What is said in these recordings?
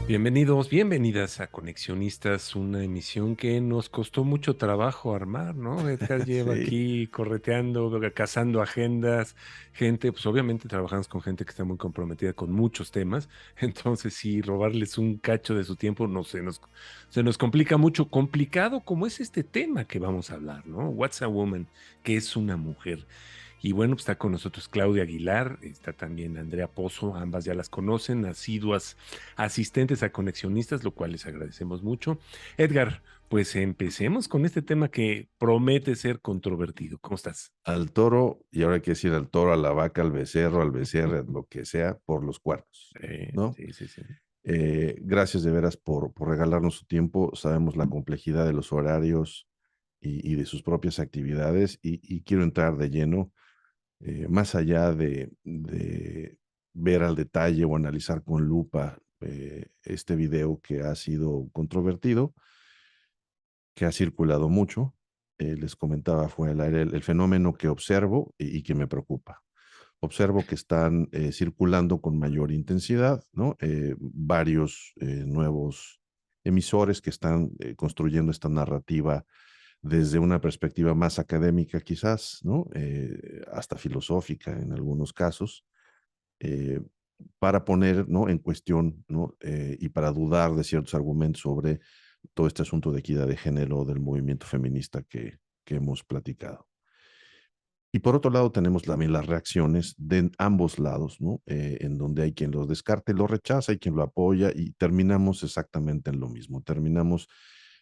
Bienvenidos, bienvenidas a Conexionistas, una emisión que nos costó mucho trabajo armar, ¿no? Edgar lleva Sí, aquí correteando, cazando agendas, gente, pues obviamente trabajamos con gente que está muy comprometida con muchos temas, entonces sí, robarles un cacho de su tiempo no se nos complica mucho, complicado como es este tema que vamos a hablar, ¿no? What's a Woman, ¿qué es una mujer? Y bueno, pues está con nosotros Claudia Aguilar, está también Andrea Pozo, ambas ya las conocen, asiduas asistentes a conexionistas, lo cual les agradecemos mucho. Edgar, pues empecemos con este tema que promete ser controvertido. ¿Cómo estás? al toro, y ahora hay que decir al toro, a la vaca, al becerro, a lo que sea, por los cuernos, ¿no? Sí, sí, sí. Gracias de veras por regalarnos su tiempo. Sabemos la complejidad de los horarios y de sus propias actividades, y quiero entrar de lleno, más allá de ver al detalle o analizar con lupa este video que ha sido controvertido, que ha circulado mucho. Les comentaba fuera del aire el fenómeno que observo y que me preocupa. Observo que están circulando con mayor intensidad, ¿no? Varios nuevos emisores que están construyendo esta narrativa desde una perspectiva más académica quizás, ¿no? Hasta filosófica en algunos casos, eh, para poner, ¿no?, en cuestión, ¿no?, y para dudar de ciertos argumentos sobre todo este asunto de equidad de género del movimiento feminista que hemos platicado. Y por otro lado, tenemos también las reacciones de ambos lados, ¿no? En donde hay quien los descarta y lo rechaza, y quien lo apoya, y terminamos exactamente en lo mismo. Terminamos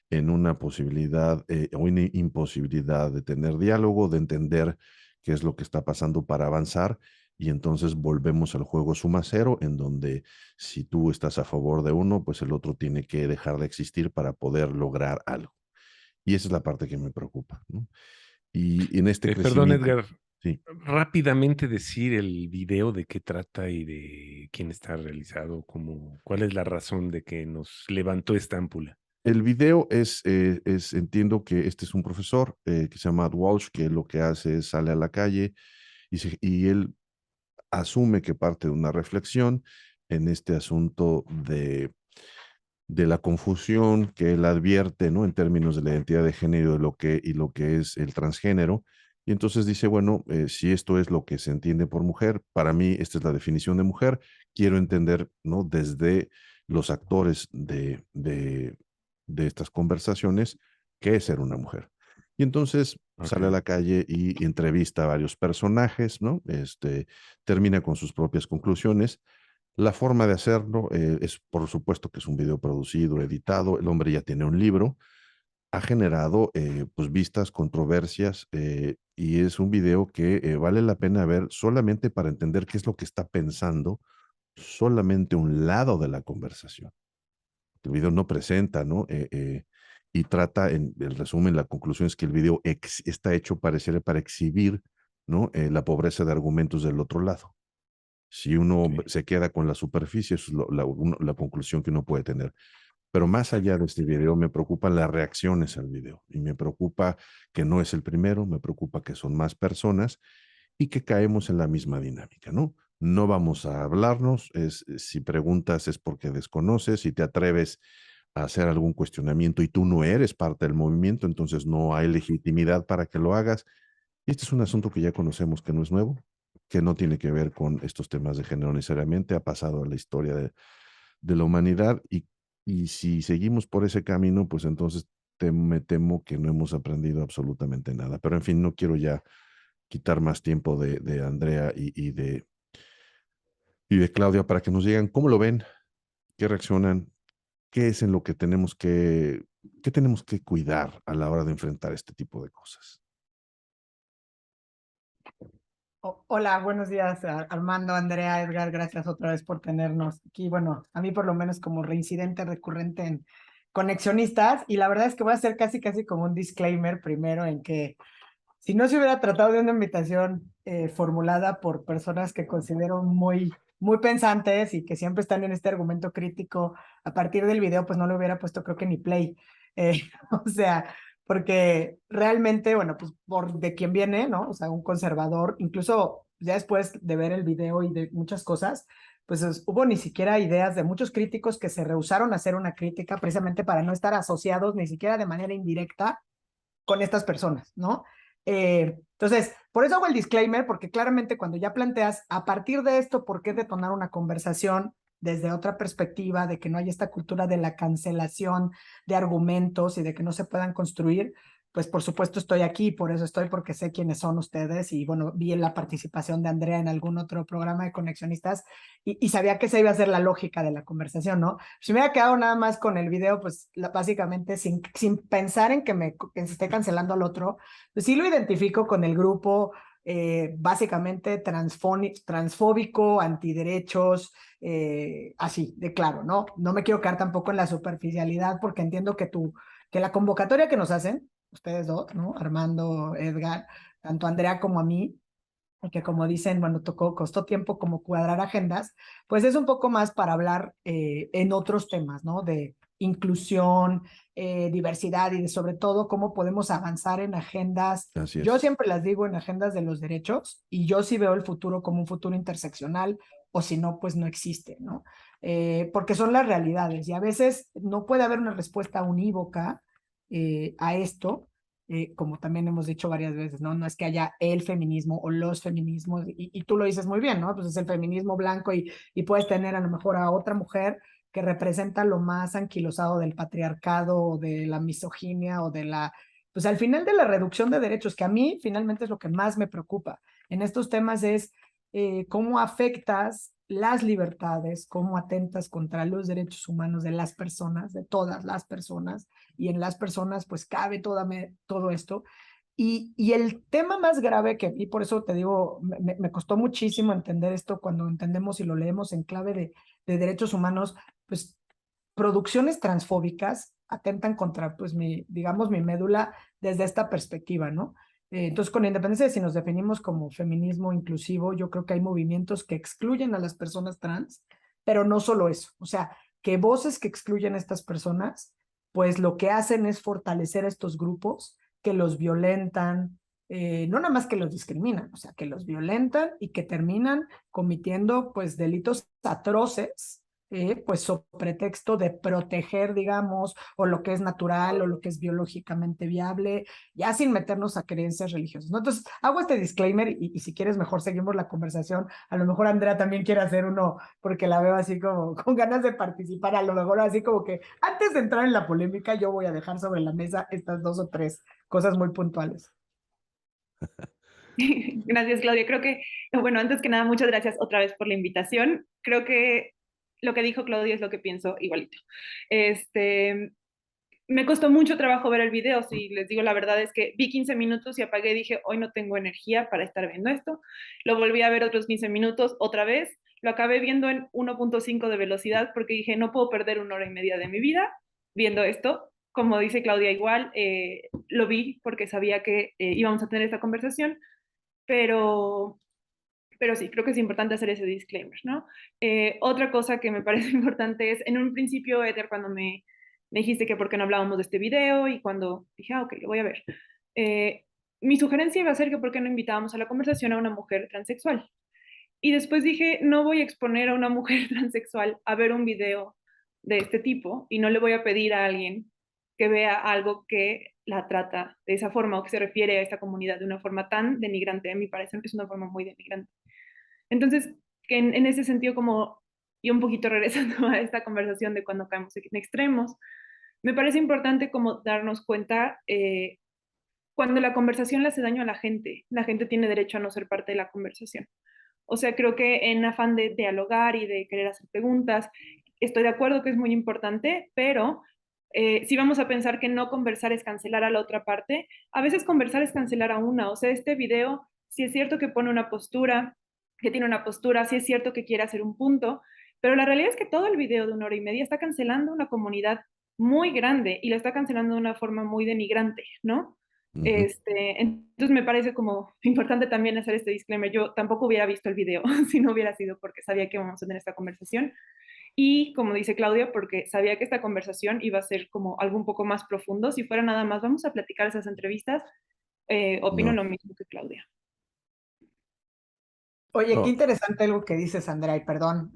en una posibilidad o una imposibilidad de tener diálogo, de entender qué es lo que está pasando para avanzar, y entonces volvemos al juego suma cero, en donde si tú estás a favor de uno, pues el otro tiene que dejar de existir para poder lograr algo. Y esa es la parte que me preocupa, ¿no? Y en este Perdón, crecimiento. Edgar, Sí. rápidamente decir el video de qué trata y de quién está realizado, como, cuál es la razón de que nos levantó esta ámpula. El video entiendo que este es un profesor que se llama Matt Walsh, que lo que hace es sale a la calle y él asume que parte de una reflexión en este asunto de la confusión que él advierte, ¿no? En términos de la identidad de género y lo que es el transgénero. Y entonces dice, bueno, si esto es lo que se entiende por mujer, para mí esta es la definición de mujer, quiero entender, ¿no?, desde los actores de estas conversaciones, qué es ser una mujer. Y entonces sale a Ok. la calle y entrevista a varios personajes, ¿no? Termina con sus propias conclusiones. La forma de hacerlo es, por supuesto, que es un video producido, editado. El hombre ya tiene un libro, ha generado pues vistas, controversias, y es un video que vale la pena ver solamente para entender qué es lo que está pensando solamente un lado de la conversación. El video no presenta, ¿no? Y trata, en el resumen, la conclusión es que el video está hecho para exhibir, ¿no?, la pobreza de argumentos del otro lado. Si uno Sí. se queda con la superficie, eso es la conclusión que uno puede tener. Pero más allá de este video, me preocupan las reacciones al video, y me preocupa que no es el primero, me preocupa que son más personas y que caemos en la misma dinámica, ¿no? No vamos a hablarnos, si preguntas es porque desconoces, si te atreves a hacer algún cuestionamiento y tú no eres parte del movimiento, entonces no hay legitimidad para que lo hagas. Y este es un asunto que ya conocemos, que no es nuevo, que no tiene que ver con estos temas de género necesariamente, ha pasado a la historia de la humanidad, y si seguimos por ese camino, pues entonces me temo que no hemos aprendido absolutamente nada. Pero en fin, no quiero ya quitar más tiempo de Andrea y de Claudia para que nos digan cómo lo ven, qué reaccionan, qué es en lo que qué tenemos que cuidar a la hora de enfrentar este tipo de cosas. Hola, buenos días, Armando, Andrea, Edgar, gracias otra vez por tenernos aquí. Bueno, a mí por lo menos como reincidente recurrente en Conexionistas, y la verdad es que voy a hacer casi, casi como un disclaimer primero en que si no se hubiera tratado de una invitación formulada por personas que considero muy, muy pensantes y que siempre están en este argumento crítico a partir del video, pues no le hubiera puesto creo que ni play. O sea, porque realmente, bueno, pues por de quién viene, ¿no? O sea, un conservador, incluso ya después de ver el video y de muchas cosas, pues hubo ni siquiera ideas de muchos críticos que se rehusaron a hacer una crítica precisamente para no estar asociados ni siquiera de manera indirecta con estas personas, ¿no? Entonces, por eso hago el disclaimer, porque claramente cuando ya planteas a partir de esto, ¿por qué detonar una conversación desde otra perspectiva, de que no hay esta cultura de la cancelación de argumentos y de que no se puedan construir? Pues por supuesto estoy aquí, por eso estoy, porque sé quiénes son ustedes y bueno, vi la participación de Andrea en algún otro programa de Conexionistas y sabía que esa iba a ser la lógica de la conversación, ¿no? Si me hubiera quedado nada más con el video, pues básicamente sin pensar en que se esté cancelando al otro, pues sí lo identifico con el grupo básicamente transfóbico, antiderechos, así, de claro, ¿no? No me quiero quedar tampoco en la superficialidad porque entiendo que la convocatoria que nos hacen, ustedes dos, ¿no? Armando, Edgar, tanto a Andrea como a mí, que como dicen, bueno, costó tiempo como cuadrar agendas, pues es un poco más para hablar en otros temas, ¿no? De inclusión, diversidad y de, sobre todo cómo podemos avanzar en agendas. Así Yo es. siempre las digo en agendas de los derechos y yo sí veo el futuro como un futuro interseccional o si no, pues no existe, ¿no? Porque son las realidades y a veces no puede haber una respuesta unívoca a esto, como también hemos dicho varias veces, ¿no? No es que haya el feminismo o los feminismos, y tú lo dices muy bien, ¿no? Pues es el feminismo blanco y puedes tener a lo mejor a otra mujer que representa lo más anquilosado del patriarcado o de la misoginia o de la, pues al final de la reducción de derechos, que a mí finalmente es lo que más me preocupa en estos temas es cómo afectas las libertades, cómo atentas contra los derechos humanos de las personas, de todas las personas, y en las personas pues cabe todo esto. Y el tema más grave que vi, por eso te digo, me costó muchísimo entender esto cuando entendemos y lo leemos en clave de derechos humanos, pues producciones transfóbicas atentan contra, pues, digamos, mi médula desde esta perspectiva, ¿no? Entonces, con independencia de si nos definimos como feminismo inclusivo, yo creo que hay movimientos que excluyen a las personas trans, pero no solo eso, o sea, que voces que excluyen a estas personas, pues lo que hacen es fortalecer a estos grupos que los violentan, no nada más que los discriminan, o sea, que los violentan y que terminan cometiendo, pues, delitos atroces pues sobre pretexto de proteger, digamos, o lo que es natural o lo que es biológicamente viable, ya sin meternos a creencias religiosas, ¿no? Entonces, hago este disclaimer y si quieres mejor seguimos la conversación. A lo mejor Andrea también quiere hacer uno porque la veo así como con ganas de participar, a lo mejor así como que antes de entrar en la polémica yo voy a dejar sobre la mesa estas dos o tres cosas muy puntuales. Gracias, Claudia. Creo que, bueno, antes que nada, muchas gracias otra vez por la invitación. Creo que lo que dijo Claudia es lo que pienso igualito. Este, me costó mucho trabajo ver el video, si les digo la verdad es que vi 15 minutos y apagué y dije, hoy no tengo energía para estar viendo esto. Lo volví a ver otros 15 minutos otra vez, lo acabé viendo en 1.5 de velocidad porque dije, no puedo perder 1 hora y media de mi vida viendo esto. Como dice Claudia, igual lo vi porque sabía que íbamos a tener esta conversación, pero pero sí, creo que es importante hacer ese disclaimer, ¿no? Otra cosa que me parece importante es, en un principio, Ether, cuando me dijiste que por qué no hablábamos de este video y cuando dije, ah, ok, lo voy a ver, eh, mi sugerencia iba a ser que por qué no invitábamos a la conversación a una mujer transexual. Y después dije, no voy a exponer a una mujer transexual a ver un video de este tipo y no le voy a pedir a alguien que vea algo que la trata de esa forma o que se refiere a esta comunidad de una forma tan denigrante. A mí parece que es una forma muy denigrante. Entonces, que en ese sentido, como y un poquito regresando a esta conversación de cuando caemos en extremos, me parece importante como darnos cuenta cuando la conversación le hace daño a la gente tiene derecho a no ser parte de la conversación. O sea, creo que en afán de dialogar y de querer hacer preguntas, estoy de acuerdo que es muy importante, pero si vamos a pensar que no conversar es cancelar a la otra parte, a veces conversar es cancelar a una. O sea, este video, si es cierto que pone una postura, que tiene una postura, si es cierto que quiere hacer un punto, pero la realidad es que todo el video de 1 hora y media está cancelando una comunidad muy grande y la está cancelando de una forma muy denigrante, ¿no? Ujú. Entonces me parece como importante también hacer este disclaimer. Yo tampoco hubiera visto el video si no hubiera sido porque sabía que íbamos a tener esta conversación. Y como dice Claudia, porque sabía que esta conversación iba a ser como algo un poco más profundo. Si fuera nada más, vamos a platicar esas entrevistas, opino No. lo mismo que Claudia. Oye, qué Oh, interesante algo que dices, Andrea, y perdón,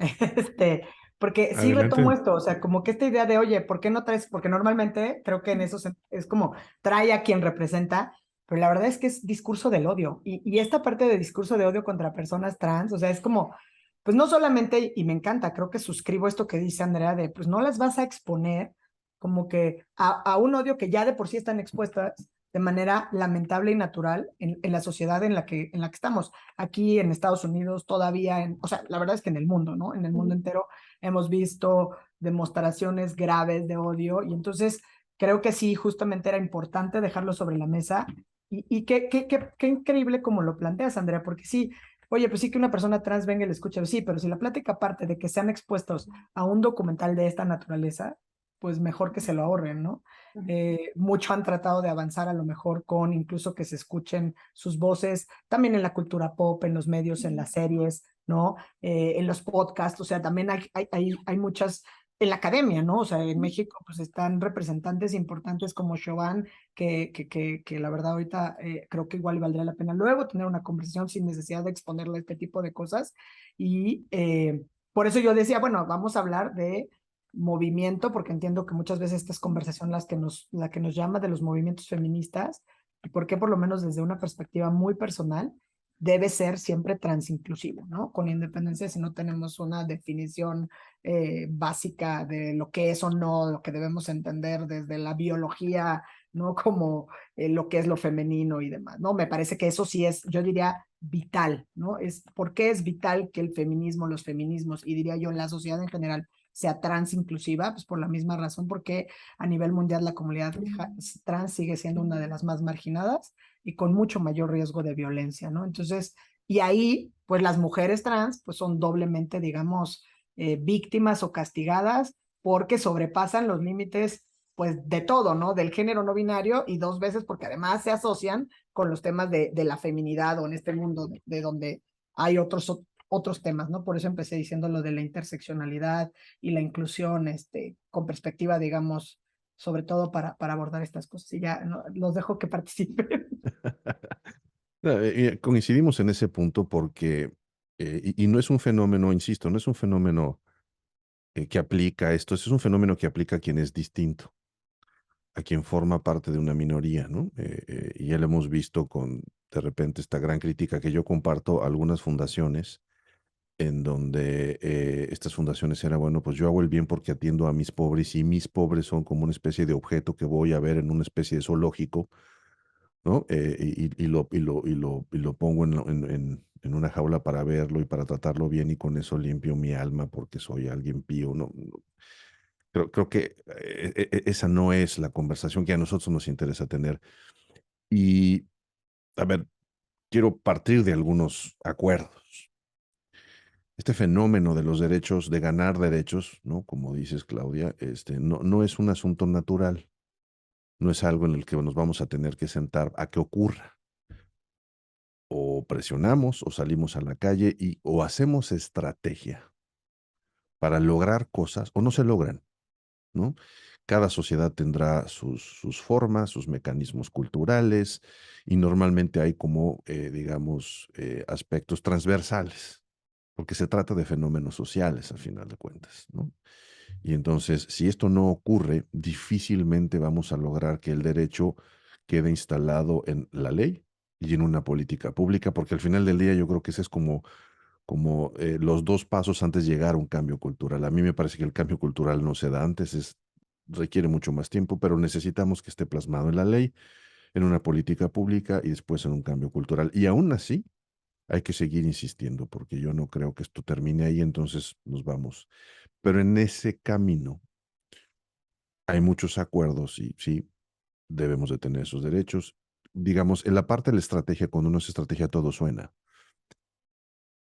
porque sí retomo Adelante. esto, o sea, como que esta idea de, oye, ¿por qué no traes? Porque normalmente creo que en eso es como trae a quien representa, pero la verdad es que es discurso del odio, y esta parte de discurso de odio contra personas trans, o sea, es como, pues no solamente, y me encanta, creo que suscribo esto que dice Andrea, de, pues no las vas a exponer como que a un odio que ya de por sí están expuestas de manera lamentable y natural en la sociedad en la que estamos aquí en Estados Unidos, todavía o sea, la verdad es que en el mundo, ¿no? En el mundo entero hemos visto demostraciones graves de odio y entonces creo que sí, justamente era importante dejarlo sobre la mesa y qué increíble como lo planteas, Andrea, porque sí, oye, pues sí que una persona trans venga y le escuche, sí, pero si la plática aparte de que sean expuestos a un documental de esta naturaleza, pues mejor que se lo ahorren, ¿no? Mucho han tratado de avanzar a lo mejor con incluso que se escuchen sus voces también en la cultura pop, en los medios, en las series, ¿no? En los podcasts, o sea, también hay muchas en la academia, ¿no? O sea, en México pues están representantes importantes como Chauvin, que la verdad ahorita creo que igual valdría la pena luego tener una conversación sin necesidad de exponerle este tipo de cosas. Y por eso yo decía, bueno, vamos a hablar de movimiento, porque entiendo que muchas veces esta es conversación la que nos llama de los movimientos feministas, y por qué por lo menos desde una perspectiva muy personal debe ser siempre transinclusivo, ¿no? Con independencia si no tenemos una definición básica de lo que es o no, lo que debemos entender desde la biología, ¿no? Como lo que es lo femenino y demás, ¿no? Me parece que eso sí es, yo diría, vital, ¿no? ¿Por qué es vital que el feminismo, los feminismos, y diría yo, la sociedad en general, sea trans inclusiva? Pues por la misma razón, porque a nivel mundial la comunidad trans sigue siendo una de las más marginadas y con mucho mayor riesgo de violencia, ¿no? Entonces, y ahí, pues las mujeres trans, pues son doblemente, digamos, víctimas o castigadas porque sobrepasan los límites, pues de todo, ¿no? Del género no binario y dos veces porque además se asocian con los temas de la feminidad o en este mundo de donde hay otros temas, ¿no? Por eso empecé diciendo lo de la interseccionalidad y la inclusión, con perspectiva, digamos, sobre todo para abordar estas cosas. Y ya no, los dejo que participen. coincidimos en ese punto porque, y no es un fenómeno, insisto, no es un fenómeno que aplica esto, es un fenómeno que aplica a quien es distinto, a quien forma parte de una minoría, ¿no? Y ya lo hemos visto con, de repente, esta gran crítica que yo comparto a algunas fundaciones, en donde estas fundaciones eran, bueno, pues yo hago el bien porque atiendo a mis pobres y mis pobres son como una especie de objeto que voy a ver en una especie de zoológico, ¿no? Y lo pongo en una jaula para verlo y para tratarlo bien y con eso limpio mi alma porque soy alguien pío, ¿no? Creo que esa no es la conversación que a nosotros nos interesa tener. Y, a ver, quiero partir de algunos acuerdos. Este fenómeno de los derechos, de ganar derechos, ¿no? Como dices, Claudia, no es un asunto natural, no es algo en el que nos vamos a tener que sentar a que ocurra. O presionamos o salimos a la calle o hacemos estrategia para lograr cosas o no se logran, ¿no? Cada sociedad tendrá sus formas, sus mecanismos culturales y normalmente hay como, digamos, aspectos transversales, porque se trata de fenómenos sociales a final de cuentas, ¿no? Y entonces, si esto no ocurre, difícilmente vamos a lograr que el derecho quede instalado en la ley y en una política pública, porque al final del día yo creo que ese es como los dos pasos antes de llegar a un cambio cultural. A mí me parece que el cambio cultural no se da antes, requiere mucho más tiempo, pero necesitamos que esté plasmado en la ley, en una política pública y después en un cambio cultural. Y aún así, hay que seguir insistiendo, porque yo no creo que esto termine ahí, entonces nos vamos. Pero en ese camino hay muchos acuerdos y sí, debemos de tener esos derechos. Digamos, en la parte de la estrategia, cuando uno es estrategia, todo suena.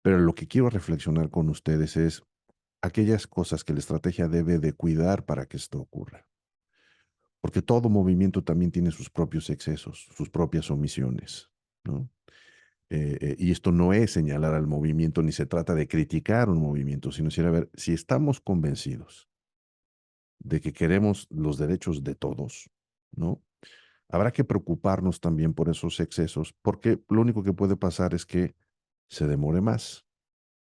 Pero lo que quiero reflexionar con ustedes es aquellas cosas que la estrategia debe de cuidar para que esto ocurra. Porque todo movimiento también tiene sus propios excesos, sus propias omisiones, ¿no? Y esto no es señalar al movimiento, ni se trata de criticar un movimiento, sino decir, a ver, si estamos convencidos de que queremos los derechos de todos, ¿no? Habrá que preocuparnos también por esos excesos, porque lo único que puede pasar es que se demore más,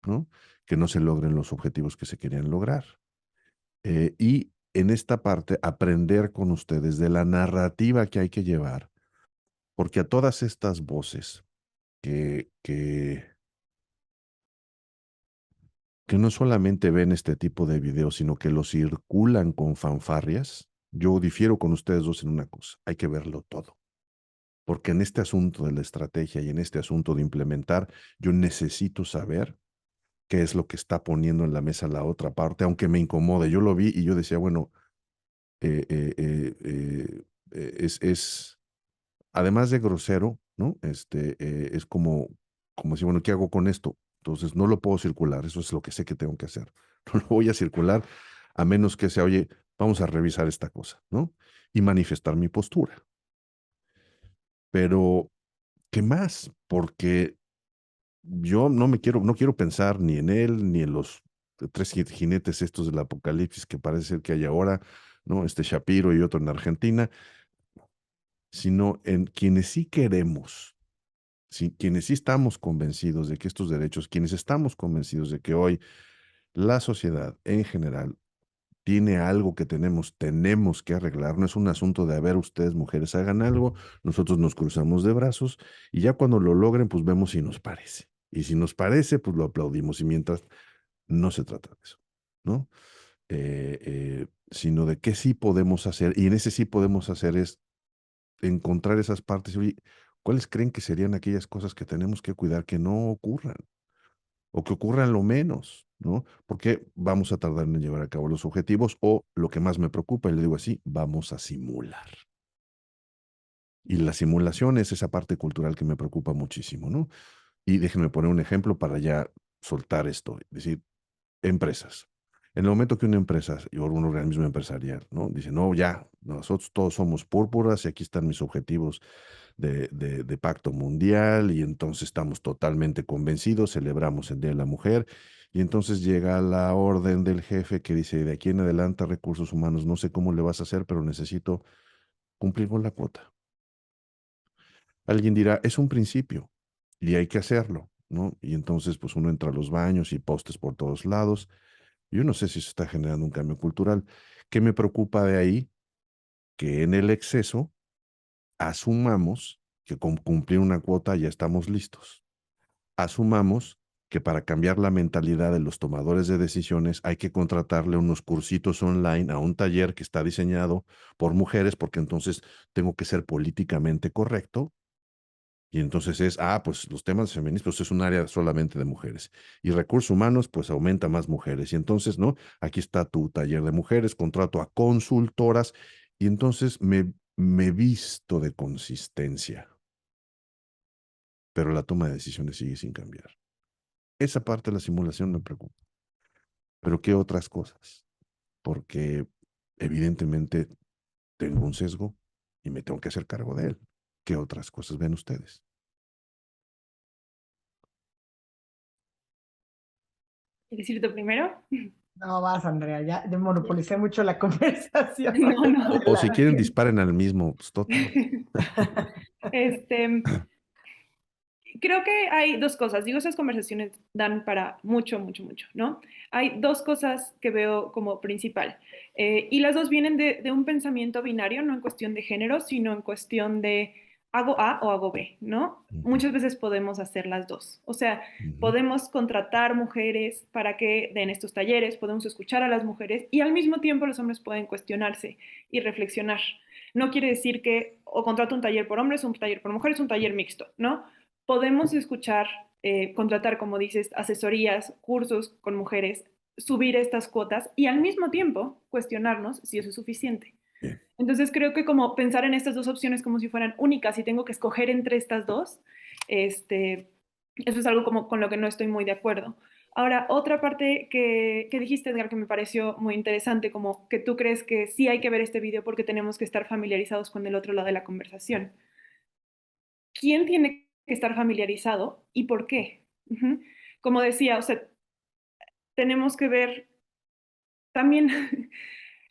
¿no? Que no se logren los objetivos que se querían lograr. Y en esta parte, aprender con ustedes de la narrativa que hay que llevar, porque a todas estas voces que no solamente ven este tipo de videos, sino que lo circulan con fanfarrias, yo difiero con ustedes dos en una cosa: hay que verlo todo. Porque en este asunto de la estrategia y en este asunto de implementar, yo necesito saber qué es lo que está poniendo en la mesa la otra parte, aunque me incomode. Yo lo vi y yo decía, bueno, eh, eh, eh, es, además de grosero, ¿no? Es como decir, bueno, ¿qué hago con esto? Entonces no lo puedo circular, eso es lo que sé que tengo que hacer. No lo voy a circular a menos que sea, oye, vamos a revisar esta cosa, ¿no? Y manifestar mi postura. Pero, ¿qué más? Porque yo no quiero pensar ni en él, ni en los tres jinetes estos del apocalipsis que parece ser que hay ahora, ¿no? Shapiro y otro en Argentina, sino en quienes sí queremos, quienes sí estamos convencidos de que estos derechos, quienes estamos convencidos de que hoy la sociedad en general tiene algo que tenemos que arreglar. No es un asunto de, a ver, ustedes mujeres hagan algo, nosotros nos cruzamos de brazos y ya cuando lo logren, pues vemos si nos parece. Y si nos parece, pues lo aplaudimos. Y mientras, no se trata de eso, ¿no? Sino de qué sí podemos hacer. Y en ese sí podemos hacer es encontrar esas partes. Oye, ¿cuáles creen que serían aquellas cosas que tenemos que cuidar que no ocurran? O que ocurran lo menos, ¿no? Porque vamos a tardar en llevar a cabo los objetivos o lo que más me preocupa, y le digo así, vamos a simular. Y la simulación es esa parte cultural que me preocupa muchísimo, ¿no? Y déjenme poner un ejemplo para ya soltar esto. Es decir, empresas. En el momento que una empresa o un organismo empresarial, ¿no? Dice, no, ya, nosotros todos somos púrpuras y aquí están mis objetivos de pacto mundial y entonces estamos totalmente convencidos, celebramos el Día de la Mujer y entonces llega la orden del jefe que dice, de aquí en adelante recursos humanos, no sé cómo le vas a hacer, pero necesito cumplir con la cuota. Alguien dirá, es un principio y hay que hacerlo, ¿no? Y entonces pues uno entra a los baños y postes por todos lados. Yo no sé si eso está generando un cambio cultural. ¿Qué me preocupa de ahí? Que en el exceso asumamos que con cumplir una cuota ya estamos listos. Asumamos que para cambiar la mentalidad de los tomadores de decisiones hay que contratarle unos cursitos online a un taller que está diseñado por mujeres, porque entonces tengo que ser políticamente correcto. Y entonces pues los temas femeninos, pues es un área solamente de mujeres. Y recursos humanos, pues aumenta más mujeres. Y entonces, ¿no? Aquí está tu taller de mujeres, contrato a consultoras y entonces me visto de consistencia, pero la toma de decisiones sigue sin cambiar. Esa parte de la simulación me preocupa. Pero ¿qué otras cosas? Porque evidentemente tengo un sesgo y me tengo que hacer cargo de él. ¿Qué otras cosas ven ustedes? ¿Quieres decirte primero? No, vas, Andrea, ya monopolicé mucho la conversación. No, no. O si quieren, disparen al mismo, pues total. Este, creo que hay dos cosas. Digo, esas conversaciones dan para mucho, mucho, mucho, ¿no? Hay dos cosas que veo como principal. Y las dos vienen de un pensamiento binario, no en cuestión de género, sino en cuestión de hago A o hago B, ¿no? Muchas veces podemos hacer las dos. O sea, podemos contratar mujeres para que den estos talleres, podemos escuchar a las mujeres y al mismo tiempo los hombres pueden cuestionarse y reflexionar. No quiere decir que o contrato un taller por hombres, un taller por mujeres, un taller mixto, ¿no? Podemos escuchar, contratar, como dices, asesorías, cursos con mujeres, subir estas cuotas y al mismo tiempo cuestionarnos si eso es suficiente. Bien. Entonces creo que como pensar en estas dos opciones como si fueran únicas y tengo que escoger entre estas dos, eso es algo como con lo que no estoy muy de acuerdo. Ahora, otra parte que dijiste, Edgar, que me pareció muy interesante, como que tú crees que sí hay que ver este video porque tenemos que estar familiarizados con el otro lado de la conversación. ¿Quién tiene que estar familiarizado y por qué? Como decía, o sea, tenemos que ver también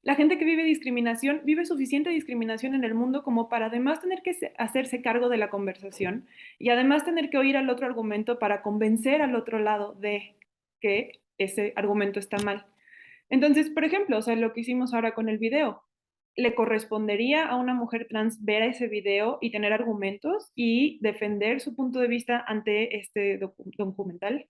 la gente que vive discriminación, vive suficiente discriminación en el mundo como para además tener que hacerse cargo de la conversación y además tener que oír al otro argumento para convencer al otro lado de que ese argumento está mal. Entonces, por ejemplo, o sea, lo que hicimos ahora con el video, ¿le correspondería a una mujer trans ver ese video y tener argumentos y defender su punto de vista ante este documental?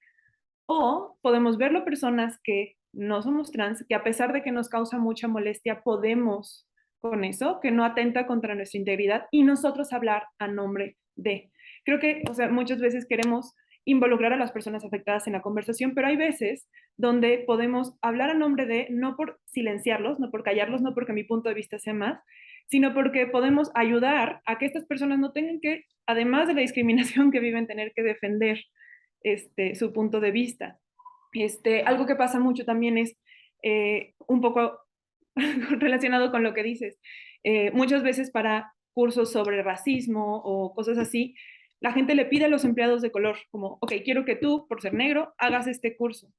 O podemos verlo personas que no somos trans, que a pesar de que nos causa mucha molestia, podemos con eso, que no atenta contra nuestra integridad y nosotros hablar a nombre de. Creo que, o sea, muchas veces queremos involucrar a las personas afectadas en la conversación, pero hay veces donde podemos hablar a nombre de, no por silenciarlos, no por callarlos, no porque mi punto de vista sea más, sino porque podemos ayudar a que estas personas no tengan que, además de la discriminación que viven, tener que defender su punto de vista. Algo que pasa mucho también es un poco relacionado con lo que dices. Muchas veces para cursos sobre racismo o cosas así, la gente le pide a los empleados de color, como, ok, quiero que tú, por ser negro, hagas este curso.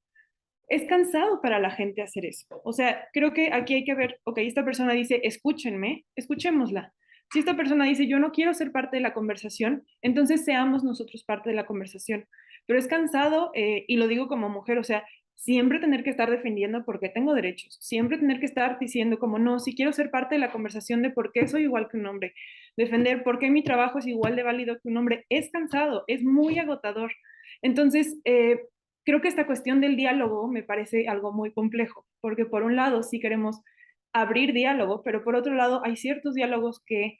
Es cansado para la gente hacer eso. O sea, creo que aquí hay que ver, ok, esta persona dice, escúchenme, escuchémosla. Si esta persona dice, yo no quiero ser parte de la conversación, entonces seamos nosotros parte de la conversación. Pero es cansado, y lo digo como mujer, o sea, siempre tener que estar defendiendo por qué tengo derechos, siempre tener que estar diciendo como, no, si quiero ser parte de la conversación de por qué soy igual que un hombre, defender por qué mi trabajo es igual de válido que un hombre, es cansado, es muy agotador. Entonces, creo que esta cuestión del diálogo me parece algo muy complejo, porque por un lado sí queremos abrir diálogo, pero por otro lado hay ciertos diálogos que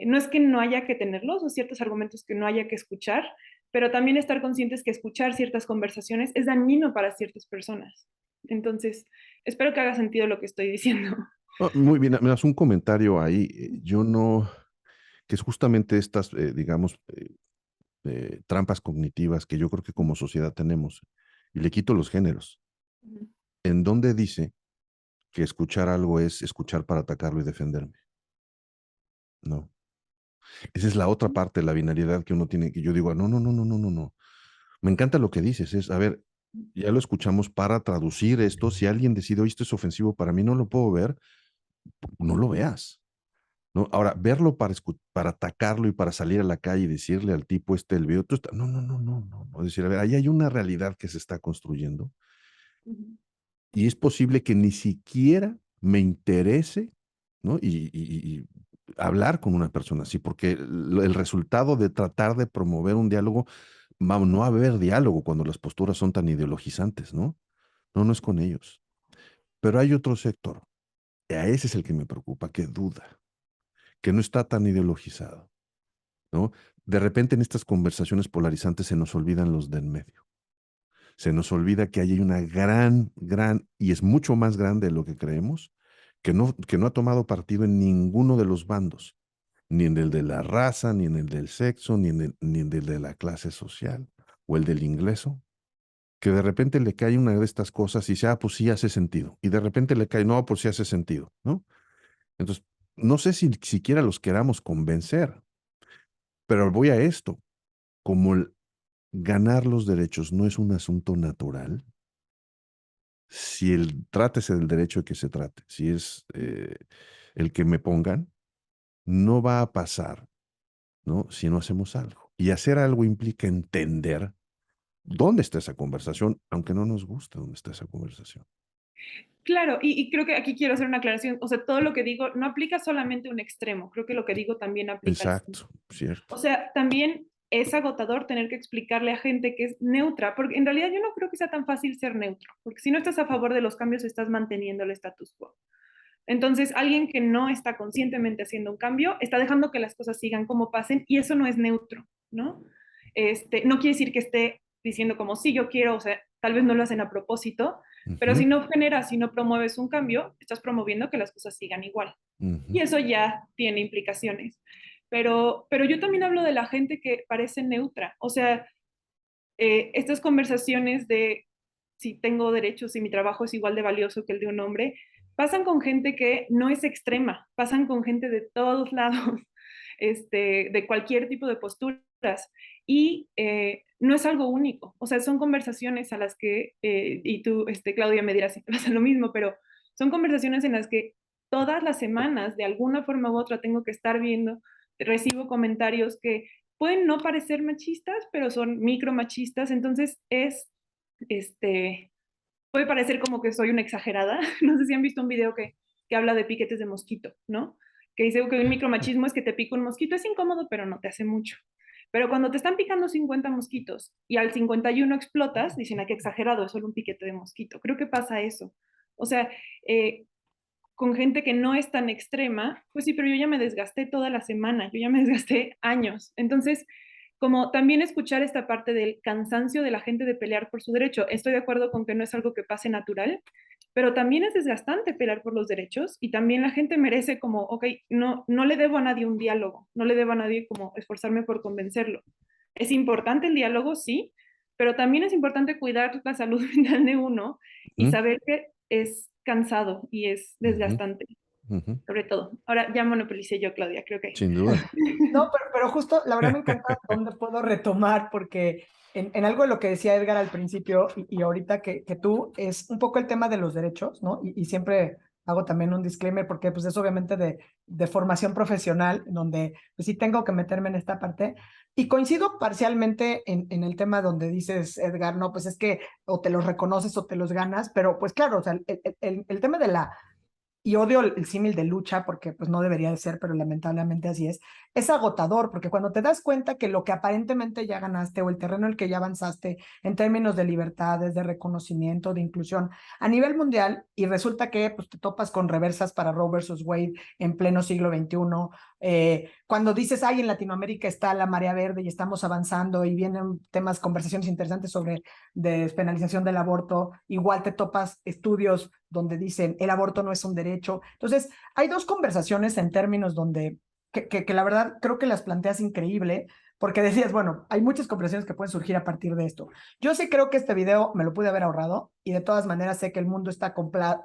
no es que no haya que tenerlos o ciertos argumentos que no haya que escuchar, pero también estar conscientes que escuchar ciertas conversaciones es dañino para ciertas personas. Entonces, espero que haga sentido lo que estoy diciendo. Muy bien, me das un comentario ahí. Yo no, que es justamente estas, digamos, trampas cognitivas que yo creo que como sociedad tenemos. Y le quito los géneros. ¿En dónde dice que escuchar algo es escuchar para atacarlo y defenderme? No. Esa es la otra parte de la binariedad que uno tiene, que yo digo, no, no, no, no, no, no, no. Me encanta lo que dices, es, a ver, ya lo escuchamos para traducir esto. Si alguien decide, oye, esto es ofensivo para mí, no lo puedo ver, no lo veas. ¿No? Ahora, verlo para atacarlo y para salir a la calle y decirle al tipo el video, no, no, no, no, no, no. Es decir, a ver, ahí hay una realidad que se está construyendo y es posible que ni siquiera me interese, ¿no? Y hablar con una persona así, porque el resultado de tratar de promover un diálogo, vamos, no va a haber diálogo cuando las posturas son tan ideologizantes, ¿no? No, no es con ellos. Pero hay otro sector, y a ese es el que me preocupa, que duda, que no está tan ideologizado, ¿no? De repente en estas conversaciones polarizantes se nos olvidan los de en medio. Se nos olvida que hay una gran, y es mucho más grande de lo que creemos, que no ha tomado partido en ninguno de los bandos, ni en el de la raza, ni en el del sexo, ni en el de la clase social o el del ingreso, que de repente le cae una de estas cosas y dice, ah, pues sí hace sentido. Y de repente le cae, no, pues sí hace sentido, ¿no? Entonces, no sé si siquiera los queramos convencer, pero voy a esto. Como ganar los derechos no es un asunto natural, si trátese del derecho de que se trate, si es el que me pongan, no va a pasar, ¿no? Si no hacemos algo. Y hacer algo implica entender dónde está esa conversación, aunque no nos guste dónde está esa conversación. Claro, y creo que aquí quiero hacer una aclaración. O sea, todo lo que digo no aplica solamente a un extremo. Creo que lo que digo también aplica al centro. Exacto, cierto. O sea, también es agotador tener que explicarle a gente que es neutra, porque en realidad yo no creo que sea tan fácil ser neutro, porque si no estás a favor de los cambios, estás manteniendo el status quo. Entonces, alguien que no está conscientemente haciendo un cambio, está dejando que las cosas sigan como pasen y eso no es neutro, ¿no? No quiere decir que esté diciendo como, sí, yo quiero, o sea, tal vez no lo hacen a propósito, pero si no generas, si no promueves un cambio, estás promoviendo que las cosas sigan igual. Y eso ya tiene implicaciones. Pero yo también hablo de la gente que parece neutra. O sea, estas conversaciones de si tengo derechos, si mi trabajo es igual de valioso que el de un hombre, pasan con gente que no es extrema, pasan con gente de todos lados, de cualquier tipo de posturas. Y no es algo único. O sea, son conversaciones a las que, y tú, Claudia, me dirás si te pasa lo mismo, pero Son conversaciones en las que todas las semanas, de alguna forma u otra, tengo que estar viendo, recibo comentarios que pueden no parecer machistas, pero son micromachistas, entonces puede parecer como que soy una exagerada. No sé si han visto un video que habla de piquetes de mosquito, ¿no? Que dice que un micromachismo es que te pica un mosquito, es incómodo, pero no te hace mucho. Pero cuando te están picando 50 mosquitos y al 51 explotas, dicen, ah, qué exagerado, es solo un piquete de mosquito. Creo que pasa eso. O sea, con gente que no es tan extrema, pues sí, pero yo ya me desgasté toda la semana, yo ya me desgasté años. Entonces, como también escuchar esta parte del cansancio de la gente de pelear por su derecho. Estoy de acuerdo con que no es algo que pase natural, pero también es desgastante pelear por los derechos y también la gente merece como, ok, no le debo a nadie un diálogo, no le debo a nadie como esforzarme por convencerlo. Es importante el diálogo, sí, pero también es importante cuidar la salud mental de uno y Ujú, saber que es cansado y es ujú, desgastante, ujú. sobre todo. Ahora ya monopolicé yo, Claudia, creo que. Sin duda. No, pero justo, la verdad me encanta dónde puedo retomar, porque en algo de lo que decía Edgar al principio y ahorita que tú, es un poco el tema de los derechos, ¿no? Y siempre hago también un disclaimer, porque pues es obviamente de formación profesional, donde pues sí tengo que meterme en esta parte. Y coincido parcialmente en el tema donde dices, Edgar, no, pues es que o te los reconoces o te los ganas, pero pues claro, o sea, el tema de la y odio el símil de lucha porque pues no debería de ser, pero lamentablemente así es agotador porque cuando te das cuenta que lo que aparentemente ya ganaste o el terreno en el que ya avanzaste en términos de libertades, de reconocimiento, de inclusión a nivel mundial y resulta que pues, te topas con reversas para Roe versus Wade en pleno siglo XXI, cuando dices, ay, en Latinoamérica está la marea verde y estamos avanzando y vienen temas, conversaciones interesantes sobre despenalización del aborto, igual te topas estudios donde dicen el aborto no es un derecho. Entonces, hay dos conversaciones en términos donde, que la verdad creo que las planteas increíble, porque decías, bueno, hay muchas conversaciones que pueden surgir a partir de esto. Yo sí creo que este video me lo pude haber ahorrado y de todas maneras sé que el mundo está poblado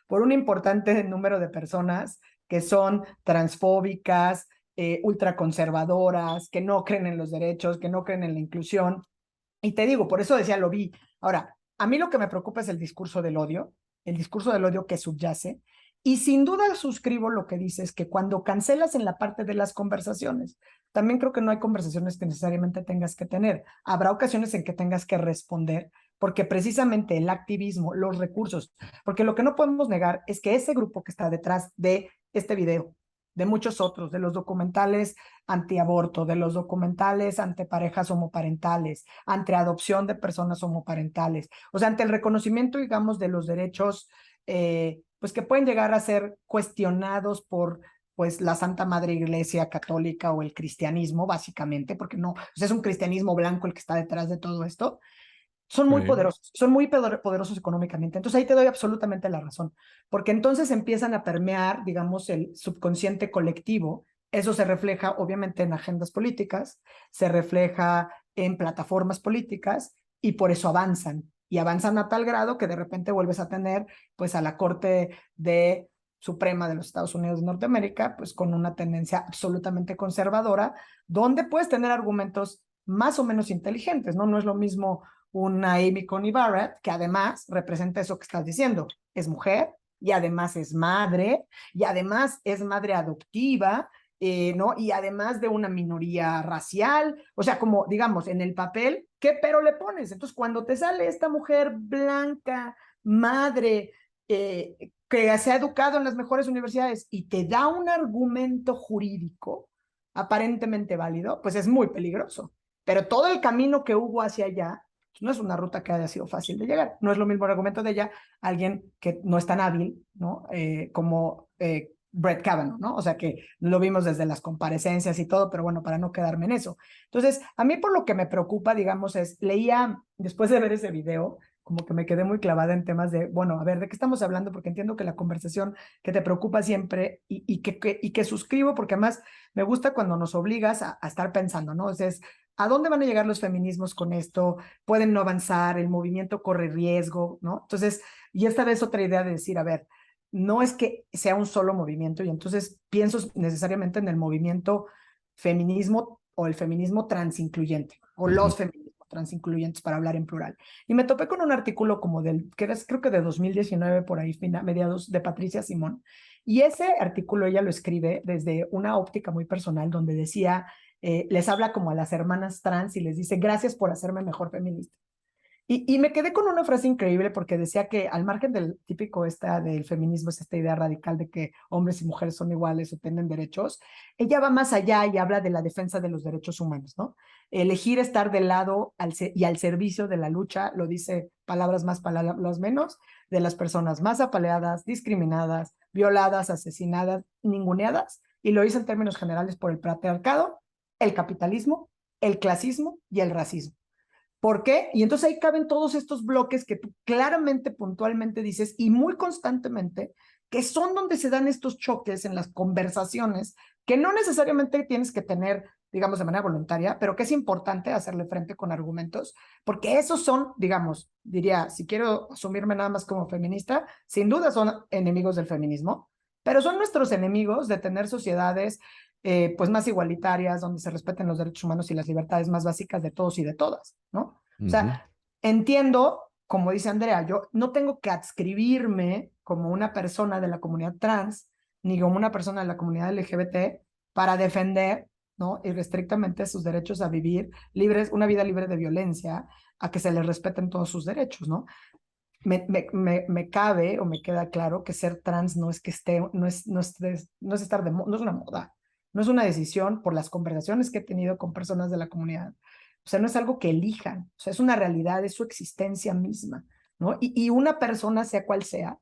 por un importante número de personas que son transfóbicas, ultraconservadoras, que no creen en los derechos, que no creen en la inclusión. Y te digo, por eso decía, lo vi. Ahora, a mí lo que me preocupa es el discurso del odio que subyace. Y sin duda suscribo lo que dices, que cuando cancelas en la parte de las conversaciones, también creo que no hay conversaciones que necesariamente tengas que tener. Habrá ocasiones en que tengas que responder, porque precisamente el activismo, los recursos, porque lo que no podemos negar es que ese grupo que está detrás de este video, de muchos otros, de los documentales antiaborto, de los documentales ante parejas homoparentales, ante adopción de personas homoparentales, o sea, ante el reconocimiento, digamos, de los derechos, pues que pueden llegar a ser cuestionados por pues la Santa Madre Iglesia Católica o el cristianismo, básicamente, porque no, o sea, es un cristianismo blanco el que está detrás de todo esto, Sí. son muy poderosos económicamente. Entonces ahí te doy absolutamente la razón, porque entonces empiezan a permear, digamos, el subconsciente colectivo. Eso se refleja obviamente en agendas políticas, se refleja en plataformas políticas y por eso avanzan. Y avanzan a tal grado que de repente vuelves a tener pues a la Corte de Suprema de los Estados Unidos de Norteamérica, pues con una tendencia absolutamente conservadora, donde puedes tener argumentos más o menos inteligentes, ¿no? No es lo mismo una Amy Coney Barrett, que además representa eso que estás diciendo, es mujer y además es madre y además es madre adoptiva, ¿no? Y además de una minoría racial, o sea, como digamos, en el papel, ¿qué pero le pones? Entonces, cuando te sale esta mujer blanca, madre, que se ha educado en las mejores universidades y te da un argumento jurídico aparentemente válido, pues es muy peligroso. Pero todo el camino que hubo hacia allá no es una ruta que haya sido fácil de llegar. No es lo mismo el argumento de ella, alguien que no es tan hábil, ¿no? Como Brett Kavanaugh, ¿no? O sea que lo vimos desde las comparecencias y todo, pero bueno, para no quedarme en eso. Entonces, a mí por lo que me preocupa, digamos, es, leía, después de ver ese video, como que me quedé muy clavada en temas de, bueno, a ver, ¿de qué estamos hablando? Porque entiendo que la conversación que te preocupa siempre y que suscribo, porque además me gusta cuando nos obligas a estar pensando, ¿no? O sea, es, ¿a dónde van a llegar los feminismos con esto? Pueden no avanzar, el movimiento corre riesgo, ¿no? Entonces, y esta vez otra idea de decir, a ver, no es que sea un solo movimiento y entonces pienso necesariamente en el movimiento feminismo o el feminismo transincluyente o Ujú, los feminismos trans incluyentes para hablar en plural. Y me topé con un artículo como que era creo que de 2019 por ahí, mediados, de Patricia Simón. Y ese artículo ella lo escribe desde una óptica muy personal donde decía, les habla como a las hermanas trans y les dice, gracias por hacerme mejor feminista. Y me quedé con una frase increíble porque decía que al margen del típico del feminismo, es esta idea radical de que hombres y mujeres son iguales o tienen derechos, ella va más allá y habla de la defensa de los derechos humanos, ¿no? Elegir estar del lado y al servicio de la lucha, lo dice palabras más, palabras menos, de las personas más apaleadas, discriminadas, violadas, asesinadas, ninguneadas, y lo dice en términos generales por el patriarcado, el capitalismo, el clasismo y el racismo. ¿Por qué? Y entonces ahí caben todos estos bloques que tú claramente, puntualmente dices y muy constantemente, que son donde se dan estos choques en las conversaciones, que no necesariamente tienes que tener, digamos, de manera voluntaria, pero que es importante hacerle frente con argumentos, porque esos son, digamos, diría, si quiero asumirme nada más como feminista, sin duda son enemigos del feminismo, pero son nuestros enemigos de tener sociedades pues más igualitarias, donde se respeten los derechos humanos y las libertades más básicas de todos y de todas, ¿no? O sea, entiendo, como dice Andrea, yo no tengo que adscribirme como una persona de la comunidad trans, ni como una persona de la comunidad LGBT para defender, ¿no? Irrestrictamente sus derechos a vivir libres, una vida libre de violencia, a que se les respeten todos sus derechos, ¿no? Me cabe o me queda claro que ser trans no es que esté, no es estar no es una moda, no es una decisión por las conversaciones que he tenido con personas de la comunidad. O sea, no es algo que elijan, o sea, es una realidad, es su existencia misma, ¿no? Y una persona, sea cual sea,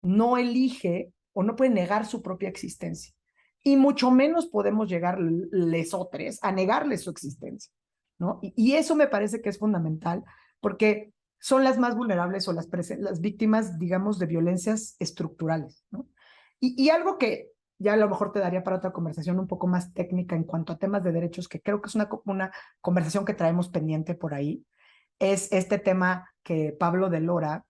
no elige o no puede negar su propia existencia. Y mucho menos podemos llegar lesotres a negarles su existencia, ¿no? Y eso me parece que es fundamental porque son las más vulnerables o las víctimas, digamos, de violencias estructurales, ¿no? Y algo que ya a lo mejor te daría para otra conversación un poco más técnica en cuanto a temas de derechos, que creo que es una conversación que traemos pendiente por ahí, es este tema que Pablo de Lora,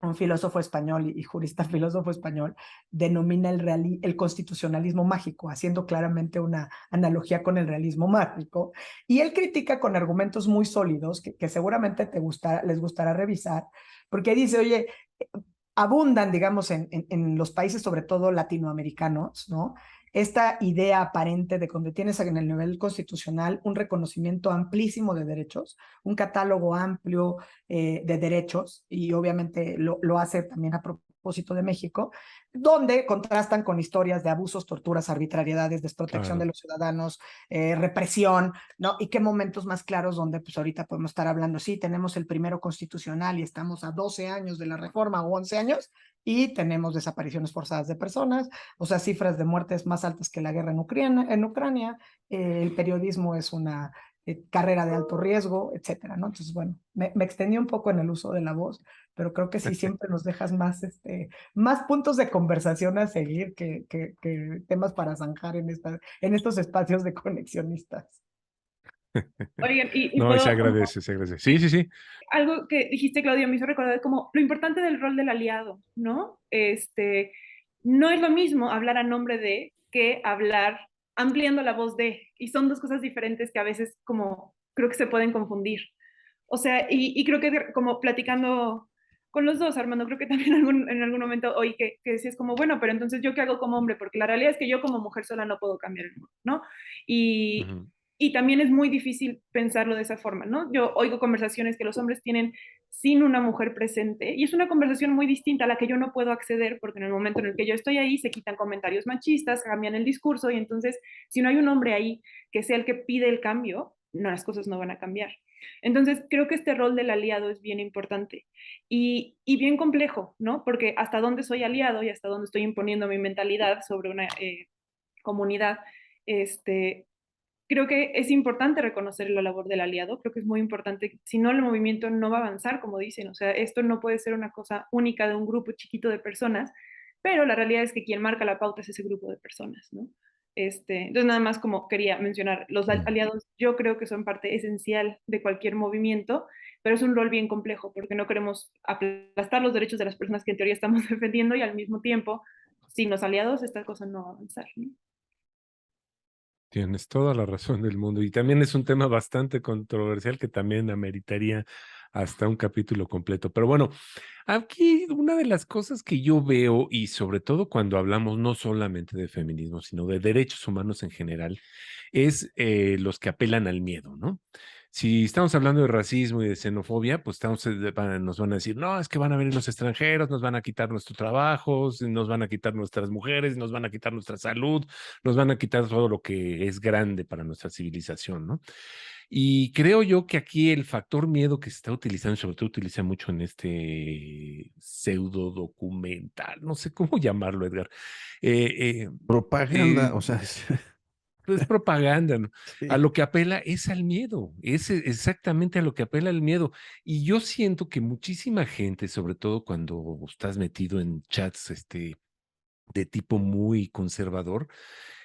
un filósofo español y jurista filósofo español, denomina el constitucionalismo mágico, haciendo claramente una analogía con el realismo mágico. Y él critica con argumentos muy sólidos que seguramente les gustará revisar, porque dice, oye, abundan, digamos, en los países, sobre todo latinoamericanos, ¿no? Esta idea aparente de cuando tienes en el nivel constitucional un reconocimiento amplísimo de derechos, un catálogo amplio de derechos, y obviamente lo hace también a propósito de México, donde contrastan con historias de abusos, torturas, arbitrariedades, desprotección de los ciudadanos, represión, ¿no? Y qué momentos más claros donde pues ahorita podemos estar hablando, sí, tenemos el primero constitucional y estamos a 12 años de la reforma o 11 años y tenemos desapariciones forzadas de personas, o sea, cifras de muertes más altas que la guerra en Ucrania, el periodismo es una carrera de alto riesgo, etcétera, ¿no? Entonces, bueno, me extendí un poco en el uso de la voz, pero creo que sí siempre nos dejas más puntos de conversación a seguir que temas para zanjar en estos espacios de conexionistas. Oigan, y No, y puedo, se agradece. Sí, sí, sí. algo que dijiste, Claudio, me hizo recordar como lo importante del rol del aliado, ¿no? No es lo mismo hablar a nombre de que hablar ampliando la voz de, y son dos cosas diferentes que a veces como creo que se pueden confundir. O sea, y creo que como platicando con los dos, Armando, creo que también en algún momento oí que decías como, bueno, pero entonces yo qué hago como hombre, porque la realidad es que yo como mujer sola no puedo cambiar el mundo, ¿no? Y, Ujú. y también es muy difícil pensarlo de esa forma, ¿no? Yo oigo conversaciones que los hombres tienen sin una mujer presente y es una conversación muy distinta a la que yo no puedo acceder porque en el momento en el que yo estoy ahí se quitan comentarios machistas, cambian el discurso y entonces si no hay un hombre ahí que sea el que pide el cambio, no, las cosas no van a cambiar. Entonces, creo que este rol del aliado es bien importante y bien complejo, ¿no? Porque hasta dónde soy aliado y hasta dónde estoy imponiendo mi mentalidad sobre una comunidad, este, creo que es importante reconocer la labor del aliado, creo que es muy importante, si no el movimiento no va a avanzar, como dicen, o sea, esto no puede ser una cosa única de un grupo chiquito de personas, pero la realidad es que quien marca la pauta es ese grupo de personas, ¿no? Entonces, nada más como quería mencionar, los aliados yo creo que son parte esencial de cualquier movimiento, pero es un rol bien complejo porque no queremos aplastar los derechos de las personas que en teoría estamos defendiendo y al mismo tiempo, sin los aliados, esta cosa no va a avanzar, ¿no? Tienes toda la razón del mundo. Y también es un tema bastante controversial que también ameritaría hasta un capítulo completo. Pero bueno, aquí una de las cosas que yo veo, y sobre todo cuando hablamos no solamente de feminismo, sino de derechos humanos en general, es los que apelan al miedo, ¿no? Si estamos hablando de racismo y de xenofobia, pues nos van a decir, no, es que van a venir los extranjeros, nos van a quitar nuestros trabajos, nos van a quitar nuestras mujeres, nos van a quitar nuestra salud, nos van a quitar todo lo que es grande para nuestra civilización, ¿no? Y creo yo que aquí el factor miedo que se está utilizando, y sobre todo utiliza mucho en este pseudo documental, no sé cómo llamarlo, Edgar. Eh, Propaganda, eh, o sea, es propaganda, ¿no? A sí. lo que apela es al miedo, es exactamente a lo que apela el miedo. Y yo siento que muchísima gente, sobre todo cuando estás metido en chats, de tipo muy conservador,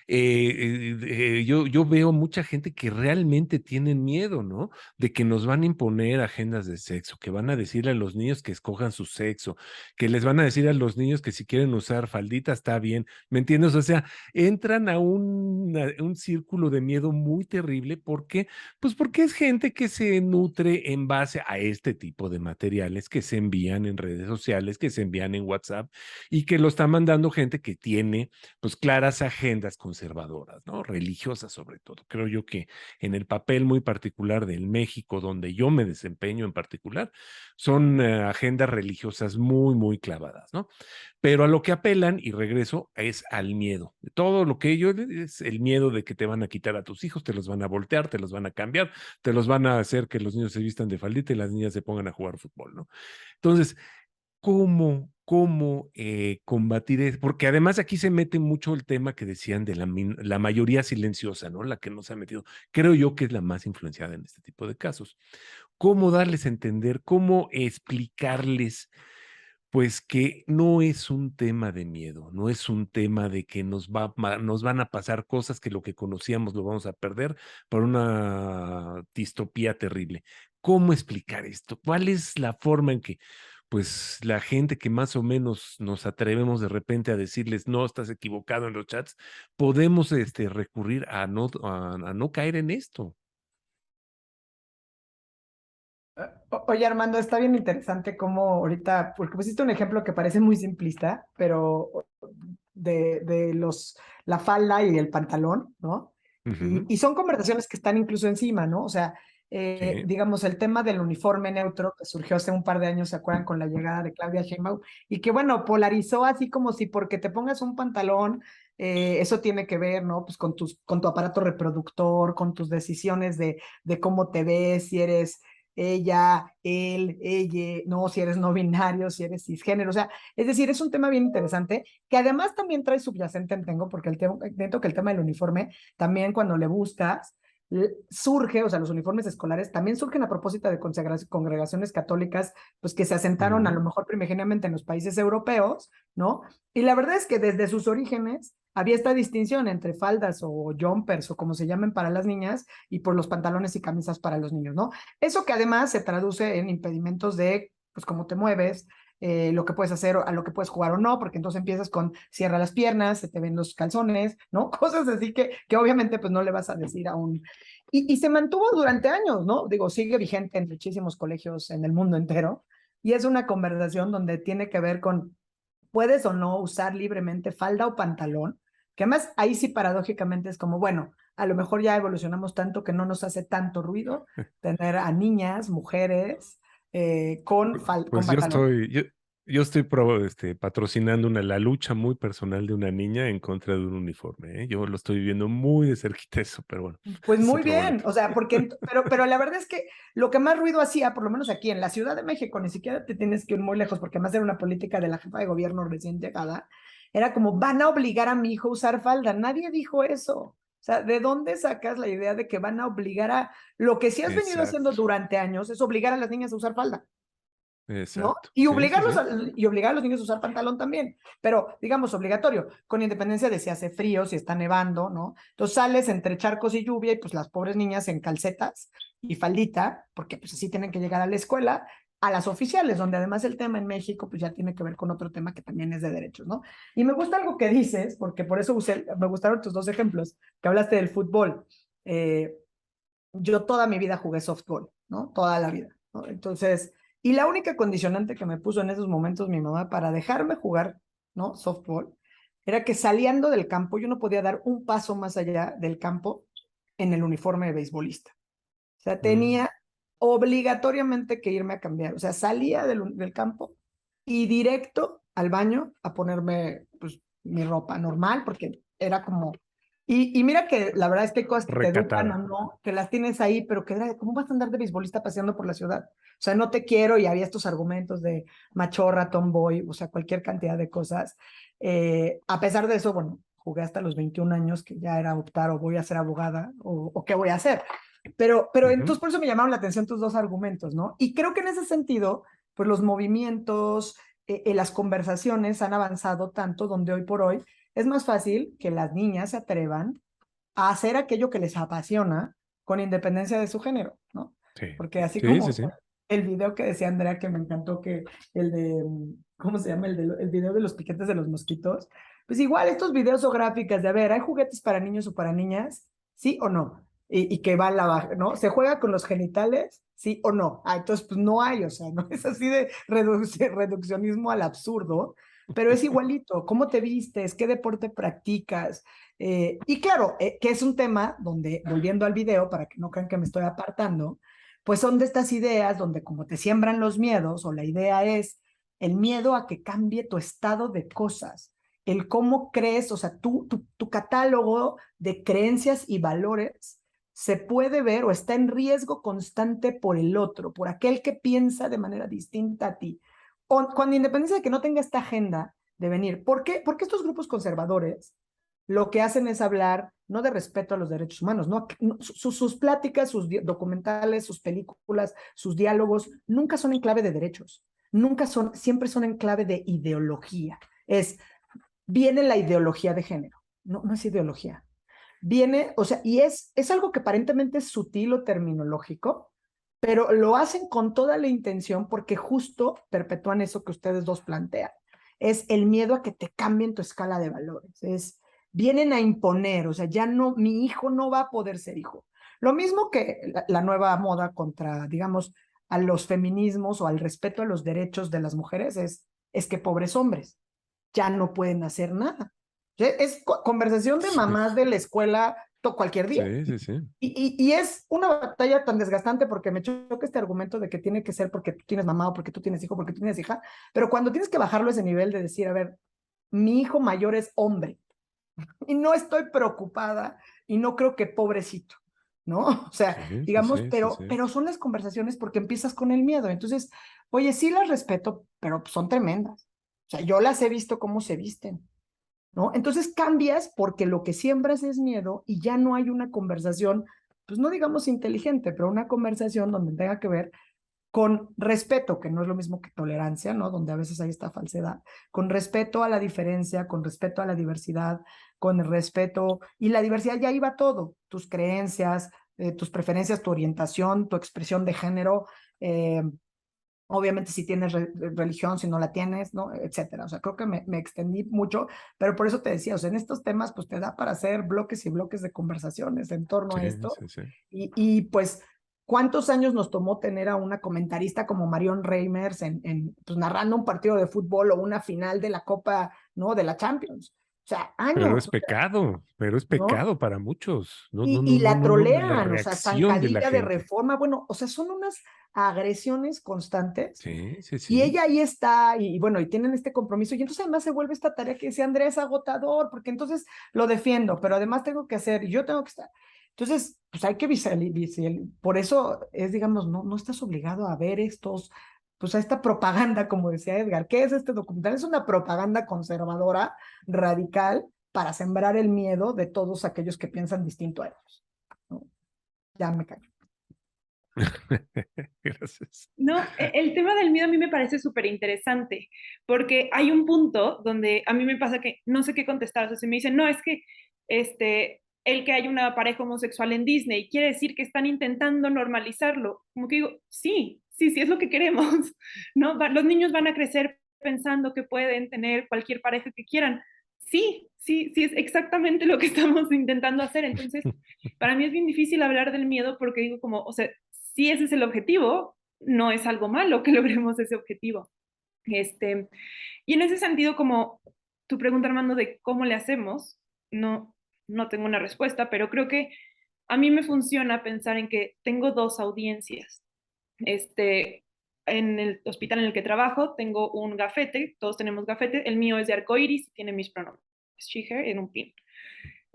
yo veo mucha gente que realmente tienen miedo, ¿no? De que nos van a imponer agendas de sexo, que van a decirle a los niños que escojan su sexo, que les van a decir a los niños que si quieren usar faldita está bien, ¿me entiendes? O sea, entran a un círculo de miedo muy terrible. ¿Por qué? Pues porque es gente que se nutre en base a este tipo de materiales que se envían en redes sociales, que se envían en WhatsApp y que lo está mandando gente que tiene pues claras agendas conservadoras, ¿no? Religiosas sobre todo. Creo yo que en el papel muy particular del México, donde yo me desempeño en particular, son agendas religiosas muy, muy clavadas, ¿no? Pero a lo que apelan, y regreso, es al miedo. Todo lo que ellos es el miedo de que te van a quitar a tus hijos, te los van a voltear, te los van a cambiar, te los van a hacer que los niños se vistan de faldita y las niñas se pongan a jugar fútbol, ¿no? Entonces, ¿cómo combatir eso? Porque además aquí se mete mucho el tema que decían de la mayoría silenciosa, ¿no? La que no se ha metido. Creo yo que es la más influenciada en este tipo de casos. ¿Cómo darles a entender, cómo explicarles, pues que no es un tema de miedo, no es un tema de que nos van a pasar cosas que lo que conocíamos lo vamos a perder por una distopía terrible? ¿Cómo explicar esto? ¿Cuál es la forma en que, pues, la gente que más o menos nos atrevemos de repente a decirles, no, estás equivocado en los chats, podemos recurrir a no caer en esto? Oye, Armando, está bien interesante cómo ahorita, porque pusiste un ejemplo que parece muy simplista, pero de la falda y el pantalón, ¿no? Ujú. Y son conversaciones que están incluso encima, ¿no? O sea, Sí, digamos, el tema del uniforme neutro que surgió hace un par de años, ¿se acuerdan? Con la llegada de Claudia Sheinbaum, y que, bueno, polarizó así como si porque te pongas un pantalón, eso tiene que ver, ¿no? Pues con tu aparato reproductor, con tus decisiones de cómo te ves, si eres ella, él, ella, no, si eres no binario, si eres cisgénero, o sea, es decir, es un tema bien interesante que además también trae subyacente, tengo, porque dentro que el tema del uniforme, también cuando le buscas, surge, o sea, los uniformes escolares también surgen a propósito de congregaciones católicas, pues que se asentaron a lo ujú, mejor primigeniamente en los países europeos, ¿no? Y la verdad es que desde sus orígenes había esta distinción entre faldas o jumpers o como se llamen para las niñas y por los pantalones y camisas para los niños, ¿no? Eso que además se traduce en impedimentos de, pues, cómo te mueves, lo que puedes hacer, a lo que puedes jugar o no, porque entonces empiezas con cierra las piernas, se te ven los calzones, ¿no? Cosas así que obviamente pues no le vas a decir a un... Y se mantuvo durante años, ¿no? Digo, sigue vigente en muchísimos colegios en el mundo entero y es una conversación donde tiene que ver con puedes o no usar libremente falda o pantalón, que además ahí sí paradójicamente es como, bueno, a lo mejor ya evolucionamos tanto que no nos hace tanto ruido tener a niñas, mujeres, con Pues yo pantalón. estoy, yo estoy patrocinando la lucha muy personal de una niña en contra de un uniforme, ¿eh? Yo lo estoy viviendo muy de cerquita eso, pero bueno, Pues es muy otro bien, boleto. o sea, pero la verdad es que lo que más ruido hacía, por lo menos aquí en la Ciudad de México, ni siquiera te tienes que ir muy lejos, porque además era una política de la jefa de gobierno recién llegada, era como, van a obligar a mi hijo a usar falda. Nadie dijo eso. O sea, ¿de dónde sacas la idea de que van a obligar a... Lo que sí has venido haciendo Exacto, durante años es obligar a las niñas a usar falda. ¿No? exacto. Y Sí, sí, sí. y obligar a los niños a usar pantalón también, pero digamos obligatorio, con independencia de si hace frío, si está nevando, ¿no? Entonces sales entre charcos y lluvia y pues las pobres niñas en calcetas y faldita, porque pues así tienen que llegar a la escuela, a las oficiales, donde además el tema en México pues ya tiene que ver con otro tema que también es de derechos, ¿no? Y me gusta algo que dices, porque por eso me gustaron tus dos ejemplos, que hablaste del fútbol. Yo toda mi vida jugué softball, ¿no? Toda la vida, ¿no? Entonces, y la única condicionante que me puso en esos momentos mi mamá para dejarme jugar, ¿no? Softball, era que saliendo del campo yo no podía dar un paso más allá del campo en el uniforme de beisbolista. O sea, tenía obligatoriamente que irme a cambiar. O sea, salía del campo y directo al baño a ponerme pues, mi ropa normal, porque era como... Y mira que la verdad es que hay cosas que te educan o Recatada. no, que las tienes ahí, pero que era, ¿cómo vas a andar de beisbolista paseando por la ciudad? O sea, no te quiero, y había estos argumentos de machorra, tomboy, o sea, cualquier cantidad de cosas. A pesar de eso, bueno, jugué hasta los 21 años, que ya era optar o voy a ser abogada o qué voy a hacer. Pero entonces por eso me llamaron la atención tus dos argumentos, ¿no? Y creo que en ese sentido, pues los movimientos, las conversaciones han avanzado tanto donde hoy por hoy es más fácil que las niñas se atrevan a hacer aquello que les apasiona con independencia de su género, ¿no? Sí, Porque así sí, como sí, sí. el video que decía Andrea, que me encantó, que el de, ¿cómo se llama? El video de los piquetes de los mosquitos. Pues igual estos videos o gráficas de, a ver, ¿hay juguetes para niños o para niñas? ¿Sí o no? Y que va a la baja, ¿no? ¿Se juega con los genitales? ¿Sí o no? Ah, entonces, pues no hay, o sea, no es así de reduccionismo al absurdo, pero es igualito. ¿Cómo te vistes? ¿Qué deporte practicas? Y claro, que es un tema donde, volviendo al video, para que no crean que me estoy apartando, pues son de estas ideas donde como te siembran los miedos, o la idea es el miedo a que cambie tu estado de cosas, el cómo crees, o sea, tu catálogo de creencias y valores se puede ver o está en riesgo constante por el otro, por aquel que piensa de manera distinta a ti, o con independencia de que no tenga esta agenda de venir. ¿Por qué? Porque estos grupos conservadores lo que hacen es hablar no de respeto a los derechos humanos, no, sus pláticas, sus documentales, sus películas, sus diálogos, nunca son en clave de derechos, nunca son, siempre son en clave de ideología. Viene la ideología de género, no es ideología. Viene, o sea, y es algo que aparentemente es sutil o terminológico, pero lo hacen con toda la intención porque justo perpetúan eso que ustedes dos plantean. Es el miedo a que te cambien tu escala de valores. Vienen a imponer, o sea, ya no, mi hijo no va a poder ser hijo. Lo mismo que la nueva moda contra, digamos, a los feminismos o al respeto a los derechos de las mujeres es que pobres hombres ya no pueden hacer nada. Es conversación de Sí, mamás de la escuela cualquier día. sí, sí, sí. Y es una batalla tan desgastante porque me choca este argumento de que tiene que ser porque tú tienes mamá o porque tú tienes hijo, porque tú tienes hija, pero cuando tienes que bajarlo a ese nivel de decir, a ver, mi hijo mayor es hombre y no estoy preocupada y no creo que pobrecito, ¿no? O sea, Sí, sí, digamos, sí, sí, sí. pero son las conversaciones porque empiezas con el miedo. Entonces, oye, sí las respeto, pero son tremendas. O sea, yo las he visto cómo se visten, ¿no? Entonces cambias porque lo que siembras es miedo y ya no hay una conversación, pues no digamos inteligente, pero una conversación donde tenga que ver con respeto, que no es lo mismo que tolerancia, ¿no? Donde a veces hay esta falsedad, con respeto a la diferencia, con respeto a la diversidad, con el respeto, y la diversidad ya iba todo, tus creencias, tus preferencias, tu orientación, tu expresión de género, obviamente si tienes religión, si no la tienes, ¿no? Etcétera. O sea, creo que me extendí mucho, pero por eso te decía, o sea, en estos temas, pues te da para hacer bloques y bloques de conversaciones en torno Sí, a esto. sí, sí. Y pues, ¿cuántos años nos tomó tener a una comentarista como Marion Reimers pues, narrando un partido de fútbol o una final de la Copa, ¿no? De la Champions? O sea, años, Pero es ¿no? pecado para muchos. No, no, Y no, no, la no, no. La trolean, o sea, reacción de la zancadilla de gente. reforma, bueno, o sea, son unas agresiones constantes Sí, sí, y sí. ella ahí está, y bueno, y tienen este compromiso, y entonces además se vuelve esta tarea que dice Andrés agotador, porque entonces lo defiendo, pero además tengo que hacer, y yo tengo que estar. Entonces, pues hay que visualizar, por eso es, digamos, no estás obligado a ver pues a esta propaganda, como decía Edgar. ¿Qué es este documental? Es una propaganda conservadora, radical, para sembrar el miedo de todos aquellos que piensan distinto a ellos, ¿no? Ya me callo. Gracias. No, el tema del miedo a mí me parece súper interesante, porque hay un punto donde a mí me pasa que no sé qué contestar. O sea, si me dicen, no, es que el que hay una pareja homosexual en Disney quiere decir que están intentando normalizarlo. Como que digo, sí sí es lo que queremos, ¿no? Los niños van a crecer pensando que pueden tener cualquier pareja que quieran. Sí, es exactamente lo que estamos intentando hacer. Entonces, para mí es bien difícil hablar del miedo porque digo como, o sea, si ese es el objetivo, no es algo malo que logremos ese objetivo. Y en ese sentido, como tu pregunta, Armando, de cómo le hacemos, no, no tengo una respuesta, pero creo que a mí me funciona pensar en que tengo dos audiencias. Este, en el hospital en el que trabajo tengo un gafete, todos tenemos gafete, el mío es de arcoiris y tiene mis pronombres, she, her, en un pin.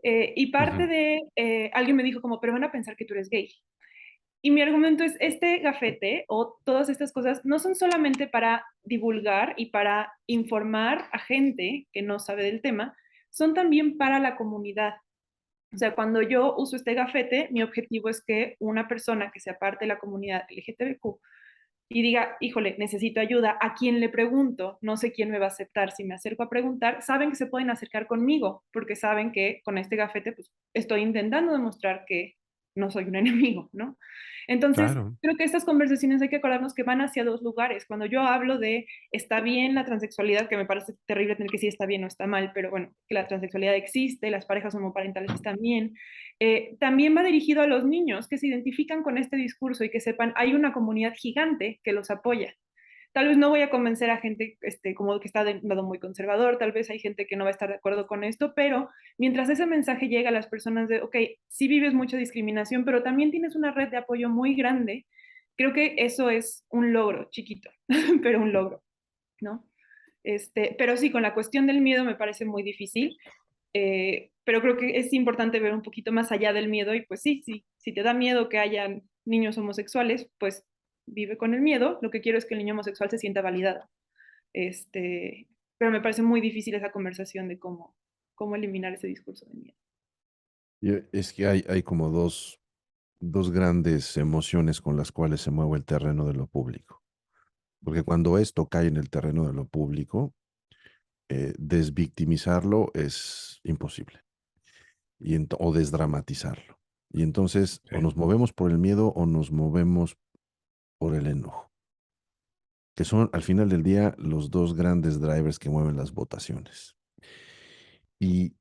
Y parte Ujú. de, alguien me dijo como, pero van a pensar que tú eres gay. Y mi argumento es, este gafete o todas estas cosas no son solamente para divulgar y para informar a gente que no sabe del tema, son también para la comunidad. O sea, cuando yo uso este gafete, mi objetivo es que una persona que sea parte de la comunidad LGTBQ y diga, híjole, necesito ayuda, ¿a quién le pregunto? No sé quién me va a aceptar. Si me acerco a preguntar, saben que se pueden acercar conmigo, porque saben que con este gafete pues, estoy intentando demostrar que no soy un enemigo, ¿no? Entonces, Claro, creo que estas conversaciones hay que acordarnos que van hacia dos lugares. Cuando yo hablo de está bien la transexualidad, que me parece terrible tener que decir está bien o está mal, pero bueno, que la transexualidad existe, las parejas homoparentales están bien, también va dirigido a los niños que se identifican con este discurso y que sepan, hay una comunidad gigante que los apoya. Tal vez no voy a convencer a gente como que está de un lado muy conservador, tal vez hay gente que no va a estar de acuerdo con esto, pero mientras ese mensaje llega a las personas de, ok, sí vives mucha discriminación, pero también tienes una red de apoyo muy grande, creo que eso es un logro chiquito, pero un logro, ¿no? Pero sí, con la cuestión del miedo me parece muy difícil, pero creo que es importante ver un poquito más allá del miedo y pues sí, si te da miedo que hayan niños homosexuales, pues vive con el miedo. Lo que quiero es que el niño homosexual se sienta validado. Este, pero me parece muy difícil esa conversación de cómo eliminar ese discurso de miedo. Es que hay como dos grandes emociones con las cuales se mueve el terreno de lo público. Porque cuando esto cae en el terreno de lo público, desvictimizarlo es imposible o desdramatizarlo. Y entonces o sí, nos movemos por el miedo o nos movemos por el enojo, que son al final del día los dos grandes drivers que mueven las votaciones. Y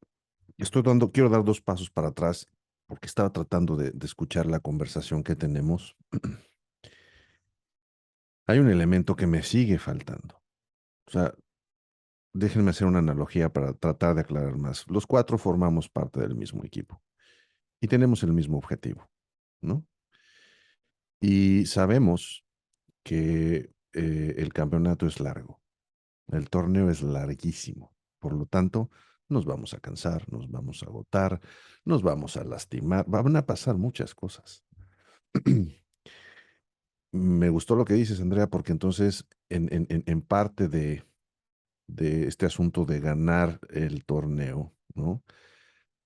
quiero dar dos pasos para atrás porque estaba tratando de escuchar la conversación que tenemos. Hay un elemento que me sigue faltando. O sea, déjenme hacer una analogía para tratar de aclarar más. Los cuatro formamos parte del mismo equipo y tenemos el mismo objetivo, ¿no? Y sabemos que el campeonato es largo, el torneo es larguísimo. Por lo tanto, nos vamos a cansar, nos vamos a agotar, nos vamos a lastimar, van a pasar muchas cosas. Me gustó lo que dices, Andrea, porque entonces en parte de este asunto de ganar el torneo, ¿no?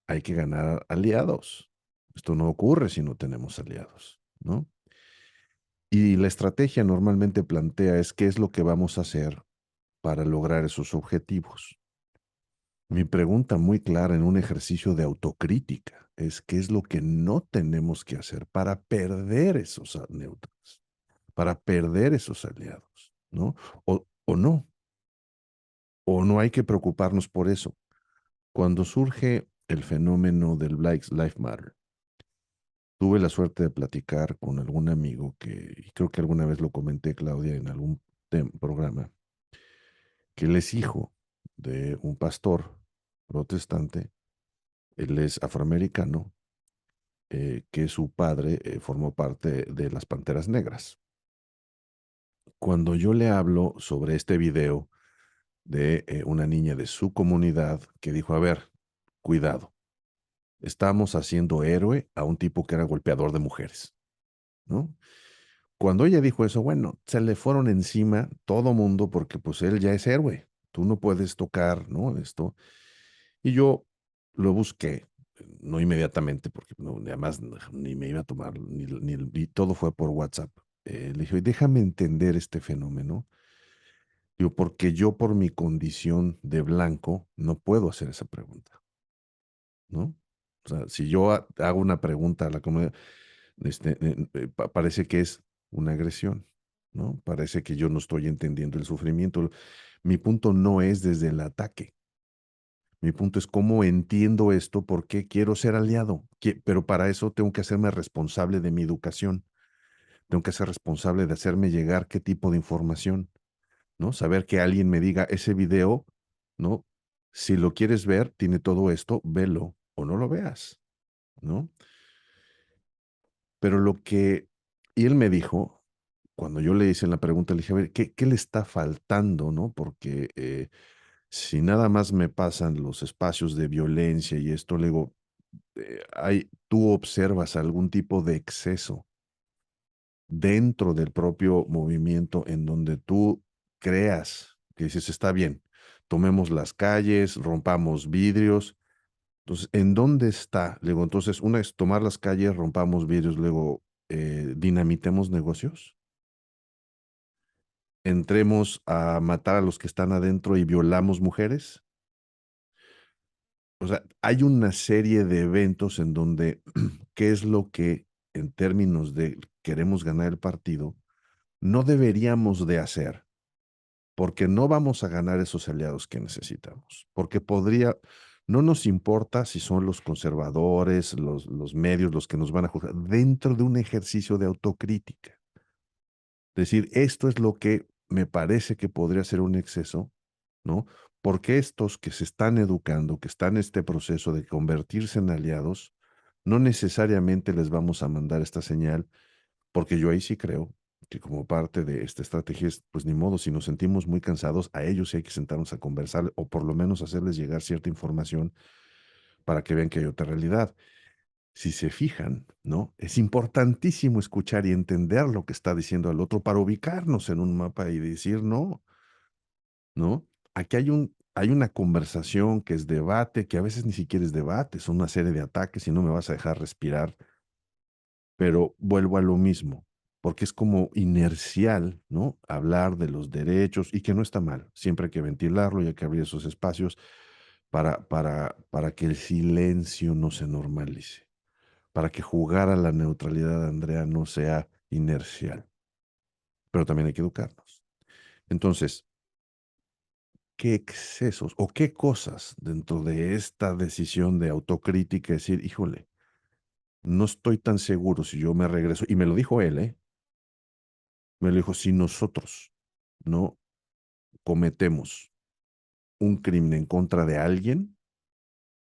Hay que ganar aliados. Esto no ocurre si no tenemos aliados, ¿no? Y la estrategia normalmente plantea es qué es lo que vamos a hacer para lograr esos objetivos. Mi pregunta muy clara en un ejercicio de autocrítica es qué es lo que no tenemos que hacer para perder esos neutros, para perder esos aliados, ¿no? O no, o no hay que preocuparnos por eso. Cuando surge el fenómeno del Black Lives Matter, tuve la suerte de platicar con algún amigo que, y creo que alguna vez lo comenté, Claudia, en algún programa, que él es hijo de un pastor protestante, él es afroamericano, que su padre formó parte de las Panteras Negras. Cuando yo le hablo sobre este video de una niña de su comunidad que dijo, a ver, cuidado, estamos haciendo héroe a un tipo que era golpeador de mujeres, ¿no? Cuando ella dijo eso, bueno, se le fueron encima todo mundo porque pues él ya es héroe. Tú no puedes tocar, ¿no? Esto. Y yo lo busqué, no inmediatamente porque no, además ni me iba a tomar, y todo fue por WhatsApp. Le dije, déjame entender este fenómeno. Digo, porque yo por mi condición de blanco no puedo hacer esa pregunta, ¿no? O sea, si yo hago una pregunta a la comunidad, parece que es una agresión. ¿no? Parece que yo no estoy entendiendo el sufrimiento. Mi punto no es desde el ataque. Mi punto es cómo entiendo esto, por qué quiero ser aliado. Pero para eso tengo que hacerme responsable de mi educación. Tengo que ser responsable de hacerme llegar qué tipo de información, ¿no? Saber que alguien me diga ese video, ¿no? Si lo quieres ver, tiene todo esto, velo o no lo veas, ¿no? Pero y él me dijo, cuando yo le hice la pregunta, le dije, a ver, ¿qué le está faltando, no? Porque si nada más me pasan los espacios de violencia y esto, le digo, tú observas algún tipo de exceso dentro del propio movimiento en donde tú creas que dices, está bien, tomemos las calles, rompamos vidrios. Entonces, ¿en dónde está? Le digo, entonces, una es tomar las calles, rompamos vidrios, luego dinamitemos negocios, entremos a matar a los que están adentro y violamos mujeres. O sea, hay una serie de eventos en donde, ¿qué es lo que en términos de queremos ganar el partido, no deberíamos de hacer? Porque no vamos a ganar esos aliados que necesitamos. Porque no nos importa si son los conservadores, los medios, los que nos van a juzgar, dentro de un ejercicio de autocrítica. Decir, esto es lo que me parece que podría ser un exceso, ¿no? Porque estos que se están educando, que están en este proceso de convertirse en aliados, no necesariamente les vamos a mandar esta señal, porque yo ahí sí creo que como parte de esta estrategia es, pues ni modo, si nos sentimos muy cansados, a ellos sí hay que sentarnos a conversar o por lo menos hacerles llegar cierta información para que vean que hay otra realidad. Si se fijan, ¿no? Es importantísimo escuchar y entender lo que está diciendo el otro para ubicarnos en un mapa y decir, no, ¿no? Aquí hay una conversación que es debate, que a veces ni siquiera es debate, son una serie de ataques y no me vas a dejar respirar, pero vuelvo a lo mismo, porque es como inercial, ¿no? Hablar de los derechos y que no está mal, siempre hay que ventilarlo y hay que abrir esos espacios para que el silencio no se normalice, para que jugar a la neutralidad, Andrea, no sea inercial, pero también hay que educarnos. Entonces, ¿qué excesos o qué cosas dentro de esta decisión de autocrítica decir, híjole, no estoy tan seguro si yo me regreso? Y me lo dijo él, ¿eh? Me lo dijo, si nosotros no cometemos un crimen en contra de alguien,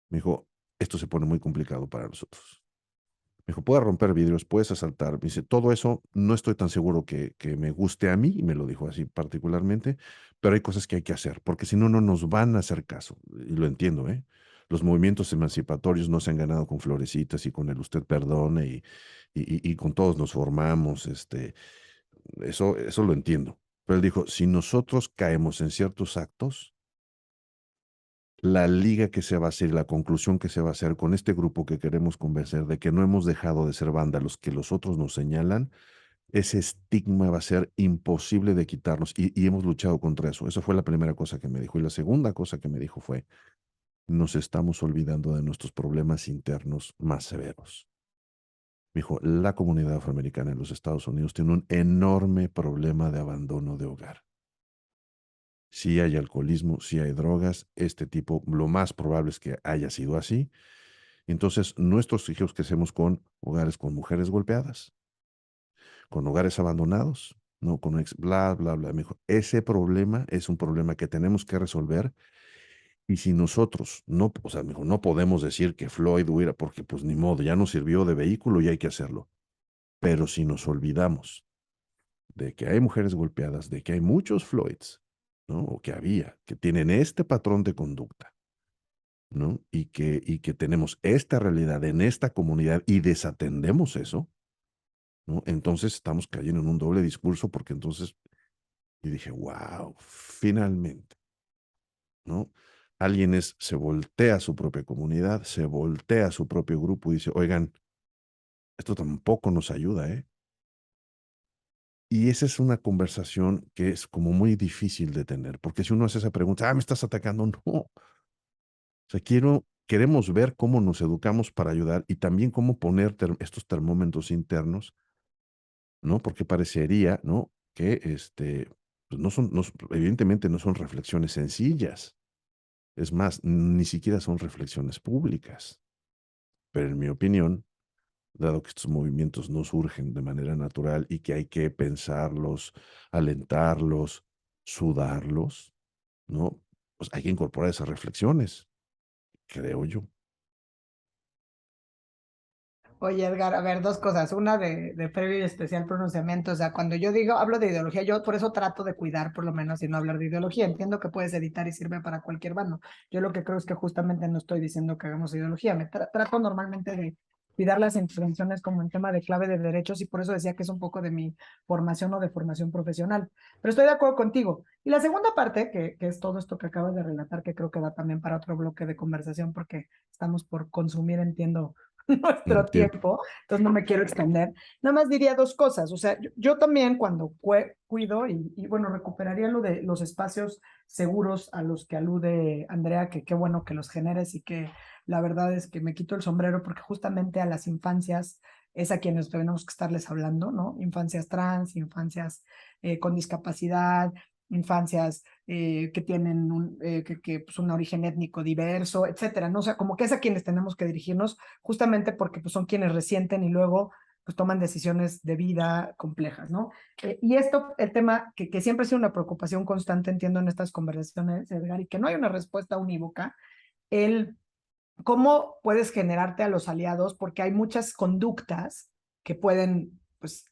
me dijo, esto se pone muy complicado para nosotros. Me dijo, puedes romper vidrios, puedes asaltar. Me dice, todo eso no estoy tan seguro que me guste a mí, y me lo dijo así particularmente, pero hay cosas que hay que hacer, porque si no, no nos van a hacer caso. Y lo entiendo, ¿eh? Los movimientos emancipatorios no se han ganado con florecitas y con el usted perdone y con todos nos formamos, eso lo entiendo. Pero él dijo, si nosotros caemos en ciertos actos, la liga que se va a hacer, la conclusión que se va a hacer con este grupo que queremos convencer de que no hemos dejado de ser vándalos que los otros nos señalan, ese estigma va a ser imposible de quitarnos y hemos luchado contra eso. Eso fue la primera cosa que me dijo. Y la segunda cosa que me dijo fue, nos estamos olvidando de nuestros problemas internos más severos. Me dijo, la comunidad afroamericana en los Estados Unidos tiene un enorme problema de abandono de hogar. Si hay alcoholismo, si hay drogas, este tipo, lo más probable es que haya sido así. Entonces, nuestros hijos crecemos con hogares con mujeres golpeadas, con hogares abandonados, ¿no? Con bla, bla, bla. Me dijo, ese problema es un problema que tenemos que resolver. Y si nosotros no, o sea, me dijo, no podemos decir que Floyd hubiera, porque pues ni modo, ya nos sirvió de vehículo y hay que hacerlo. Pero si nos olvidamos de que hay mujeres golpeadas, de que hay muchos Floyds, ¿no? O que había, que tienen este patrón de conducta, ¿no? Y que tenemos esta realidad en esta comunidad y desatendemos eso, ¿no? Entonces estamos cayendo en un doble discurso porque entonces, y dije, wow, finalmente, ¿no? Se voltea a su propia comunidad, se voltea a su propio grupo y dice, oigan, esto tampoco nos ayuda, ¿eh? Y esa es una conversación que es como muy difícil de tener, porque si uno hace esa pregunta, me estás atacando, no. O sea, queremos ver cómo nos educamos para ayudar y también cómo poner estos termómetros internos, ¿no? Porque parecería, ¿no? que pues evidentemente no son reflexiones sencillas. Es más, ni siquiera son reflexiones públicas. Pero en mi opinión, dado que estos movimientos no surgen de manera natural y que hay que pensarlos, alentarlos, sudarlos, ¿no? Pues hay que incorporar esas reflexiones, creo yo. Oye, Edgar, a ver, dos cosas. Una de previo y especial pronunciamiento. O sea, cuando yo digo, hablo de ideología, yo por eso trato de cuidar por lo menos y no hablar de ideología. Entiendo que puedes editar y sirve para cualquier bando. Yo lo que creo es que justamente no estoy diciendo que hagamos ideología. Trato normalmente de cuidar las intervenciones como en tema de clave de derechos y por eso decía que es un poco de mi formación o de formación profesional. Pero estoy de acuerdo contigo. Y la segunda parte, que es todo esto que acabas de relatar, que creo que va también para otro bloque de conversación porque estamos por consumir, entiendo nuestro Tiempo. tiempo, entonces no me quiero extender. Nada más diría dos cosas, o sea, yo también cuando cuido bueno, recuperaría lo de los espacios seguros a los que alude Andrea, que qué bueno que los generes y que la verdad es que me quito el sombrero porque justamente a las infancias es a quienes tenemos que estarles hablando, ¿no? Infancias trans, infancias con discapacidad, infancias que tienen pues, un origen étnico diverso, etcétera, ¿no? O sea, como que es a quienes tenemos que dirigirnos justamente porque pues, son quienes resienten y luego pues toman decisiones de vida complejas, ¿no? Y esto, el tema que siempre ha sido una preocupación constante, entiendo en estas conversaciones, Edgar, y que no hay una respuesta unívoca, el cómo puedes generarte a los aliados, porque hay muchas conductas que pueden, pues,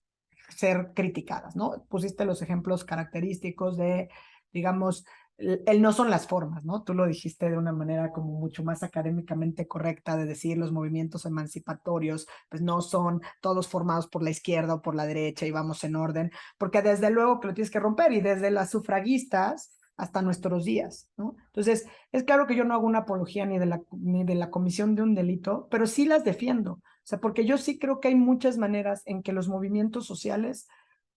ser criticadas, ¿no? Pusiste los ejemplos característicos de, digamos, el no son las formas, ¿no? Tú lo dijiste de una manera como mucho más académicamente correcta de decir los movimientos emancipatorios, pues no son todos formados por la izquierda o por la derecha y vamos en orden, porque desde luego que lo tienes que romper y desde las sufragistas hasta nuestros días, ¿no? Entonces, es claro que yo no hago una apología ni de la comisión de un delito, pero sí las defiendo. O sea, porque yo sí creo que hay muchas maneras en que los movimientos sociales,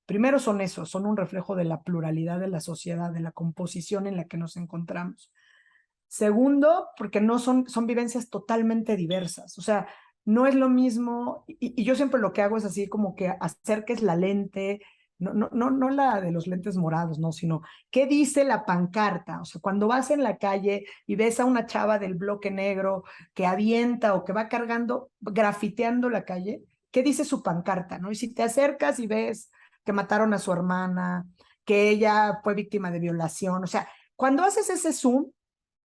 primero son eso, son un reflejo de la pluralidad de la sociedad, de la composición en la que nos encontramos. Segundo, porque no son vivencias totalmente diversas. O sea, no es lo mismo, y yo siempre lo que hago es así como que acerques la lente, no la de los lentes morados, no, sino qué dice la pancarta. O sea, cuando vas en la calle y ves a una chava del bloque negro que avienta o que va cargando, grafiteando la calle, ¿qué dice su pancarta? ¿No? Y si te acercas y ves que mataron a su hermana, que ella fue víctima de violación, o sea, cuando haces ese zoom,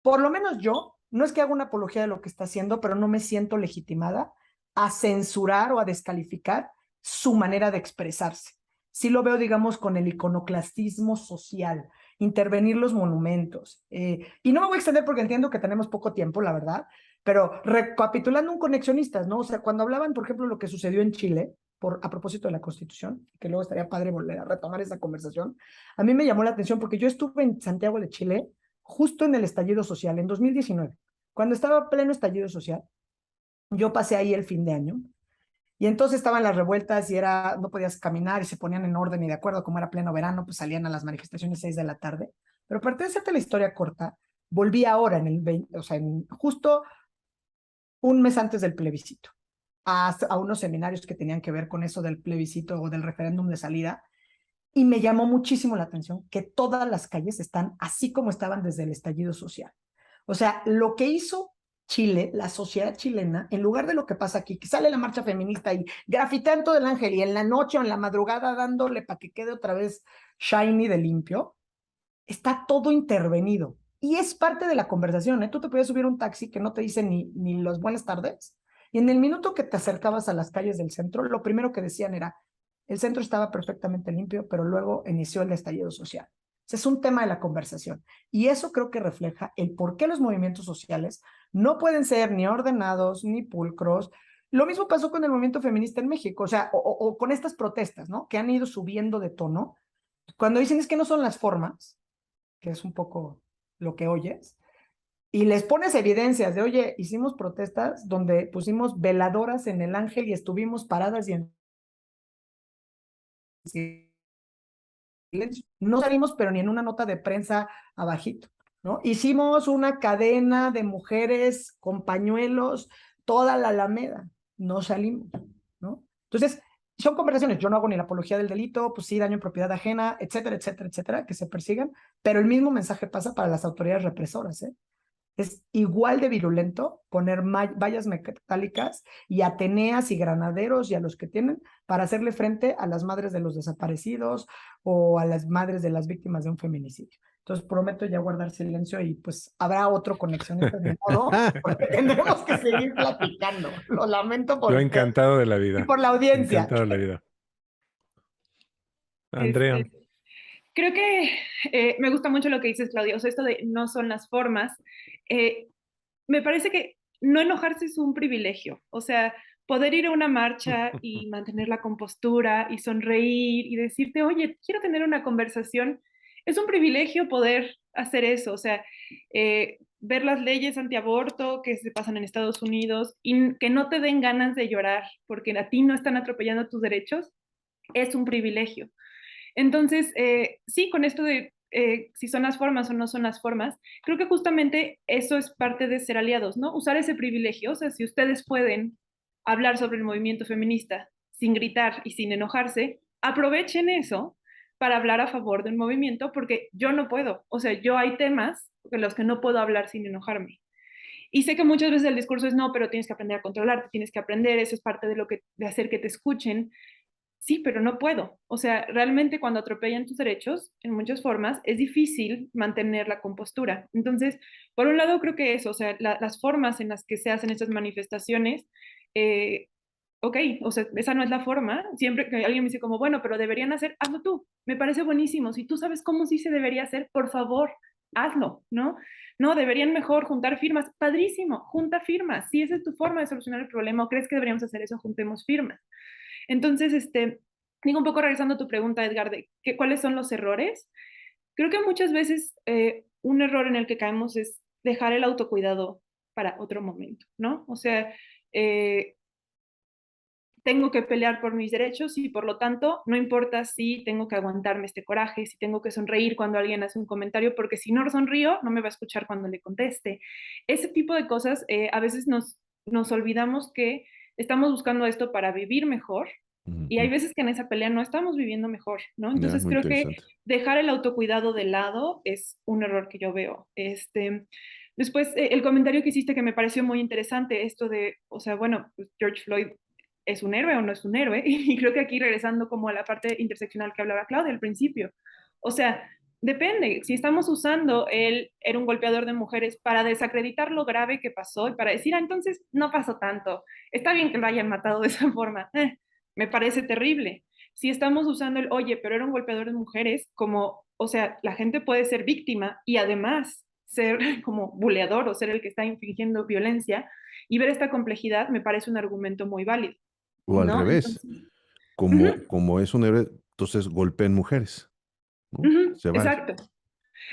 por lo menos yo, no es que haga una apología de lo que está haciendo, pero no me siento legitimada a censurar o a descalificar su manera de expresarse. Sí lo veo, digamos, con el iconoclastismo social, intervenir los monumentos. Y no me voy a extender porque entiendo que tenemos poco tiempo, la verdad, pero recapitulando un conexionistas, ¿no? O sea, cuando hablaban, por ejemplo, lo que sucedió en Chile, a propósito de la Constitución, que luego estaría padre volver a retomar esa conversación, a mí me llamó la atención porque yo estuve en Santiago de Chile justo en el estallido social, en 2019, cuando estaba pleno estallido social, yo pasé ahí el fin de año, y entonces estaban las revueltas y no podías caminar y se ponían en orden y de acuerdo, como era pleno verano, pues salían a las manifestaciones 6 de la tarde. Pero para hacerte la historia corta, volví ahora en el 20, o sea, justo un mes antes del plebiscito, a unos seminarios que tenían que ver con eso del plebiscito o del referéndum de salida, y me llamó muchísimo la atención que todas las calles están así como estaban desde el estallido social. O sea, lo que hizo Chile, la sociedad chilena, en lugar de lo que pasa aquí, que sale la marcha feminista y grafitean todo el ángel y en la noche o en la madrugada dándole para que quede otra vez shiny de limpio, está todo intervenido. Y es parte de la conversación, ¿eh? Tú te podías subir un taxi que no te dice ni los buenas tardes. Y en el minuto que te acercabas a las calles del centro, lo primero que decían era, el centro estaba perfectamente limpio, pero luego inició el estallido social. Ese es un tema de la conversación. Y eso creo que refleja el por qué los movimientos sociales no pueden ser ni ordenados ni pulcros. Lo mismo pasó con el movimiento feminista en México, o sea, o con estas protestas, ¿no? Que han ido subiendo de tono. Cuando dicen es que no son las formas, que es un poco lo que oyes, y les pones evidencias de, oye, hicimos protestas donde pusimos veladoras en el ángel y estuvimos paradas y en silencio. No salimos, pero ni en una nota de prensa abajito, ¿no? Hicimos una cadena de mujeres con pañuelos, toda la Alameda, no salimos, ¿no? Entonces, son conversaciones, yo no hago ni la apología del delito, pues sí, daño en propiedad ajena, etcétera, etcétera, etcétera, que se persigan, pero el mismo mensaje pasa para las autoridades represoras, ¿eh? Es igual de virulento poner vallas metálicas y ateneas y granaderos y a los que tienen para hacerle frente a las madres de los desaparecidos o a las madres de las víctimas de un feminicidio. Entonces prometo ya guardar silencio y pues habrá otro conexionista de modo porque tendremos que seguir platicando. Lo lamento por Yo usted encantado de la y vida. por la audiencia. Encantado de la vida. Andrea. Este, creo que me gusta mucho lo que dices, Claudia. O sea, esto de no son las formas. Me parece que no enojarse es un privilegio. O sea, poder ir a una marcha y mantener la compostura y sonreír y decirte, oye, quiero tener una conversación, es un privilegio poder hacer eso. O sea, ver las leyes antiaborto que se pasan en Estados Unidos y que no te den ganas de llorar porque a ti no están atropellando tus derechos, es un privilegio. Entonces, sí, con esto de si son las formas o no son las formas, creo que justamente eso es parte de ser aliados, ¿no? Usar ese privilegio, o sea, si ustedes pueden hablar sobre el movimiento feminista sin gritar y sin enojarse, aprovechen eso para hablar a favor de un movimiento, porque yo no puedo, o sea, yo hay temas de los que no puedo hablar sin enojarme. Y sé que muchas veces el discurso es no, pero tienes que aprender a controlarte, tienes que aprender, eso es parte de lo que de hacer que te escuchen, sí, pero no puedo. O sea, realmente cuando atropellan tus derechos, en muchas formas, es difícil mantener la compostura. Entonces, por un lado, creo que eso, o sea, las formas en las que se hacen estas manifestaciones, eh, ok, o sea, esa no es la forma. Siempre que alguien me dice como, bueno, pero deberían hacer, hazlo tú. Me parece buenísimo. Si tú sabes cómo sí se debería hacer, por favor, hazlo, ¿no? No, deberían mejor juntar firmas. Padrísimo, junta firmas. Si esa es tu forma de solucionar el problema o crees que deberíamos hacer eso, juntemos firmas. Entonces, digo un poco regresando a tu pregunta, Edgar, de cuáles son los errores. Creo que muchas veces un error en el que caemos es dejar el autocuidado para otro momento, ¿no? O sea, eh, tengo que pelear por mis derechos y por lo tanto no importa si tengo que aguantarme este coraje, si tengo que sonreír cuando alguien hace un comentario, porque si no sonrío no me va a escuchar cuando le conteste. Ese tipo de cosas a veces nos olvidamos que estamos buscando esto para vivir mejor y hay veces que en esa pelea no estamos viviendo mejor, ¿no? Ya, Entonces muy creo que interesante. dejar el autocuidado de lado es un error que yo veo. Después, el comentario que hiciste que me pareció muy interesante, esto de, o sea, bueno, pues George Floyd es un héroe o no es un héroe. Y creo que aquí regresando como a la parte interseccional que hablaba Claudia al principio. O sea, depende. Si estamos usando él era un golpeador de mujeres para desacreditar lo grave que pasó y para decir, ah, entonces no pasó tanto. Está bien que lo hayan matado de esa forma. Me parece terrible. Si estamos usando el, oye, pero era un golpeador de mujeres, como, o sea, la gente puede ser víctima y además ser como buleador o ser el que está infringiendo violencia y ver esta complejidad me parece un argumento muy válido. O al ¿No? revés, Entonces, uh-huh, como es un héroe, entonces golpeen mujeres, ¿no? uh-huh, Se vale. exacto,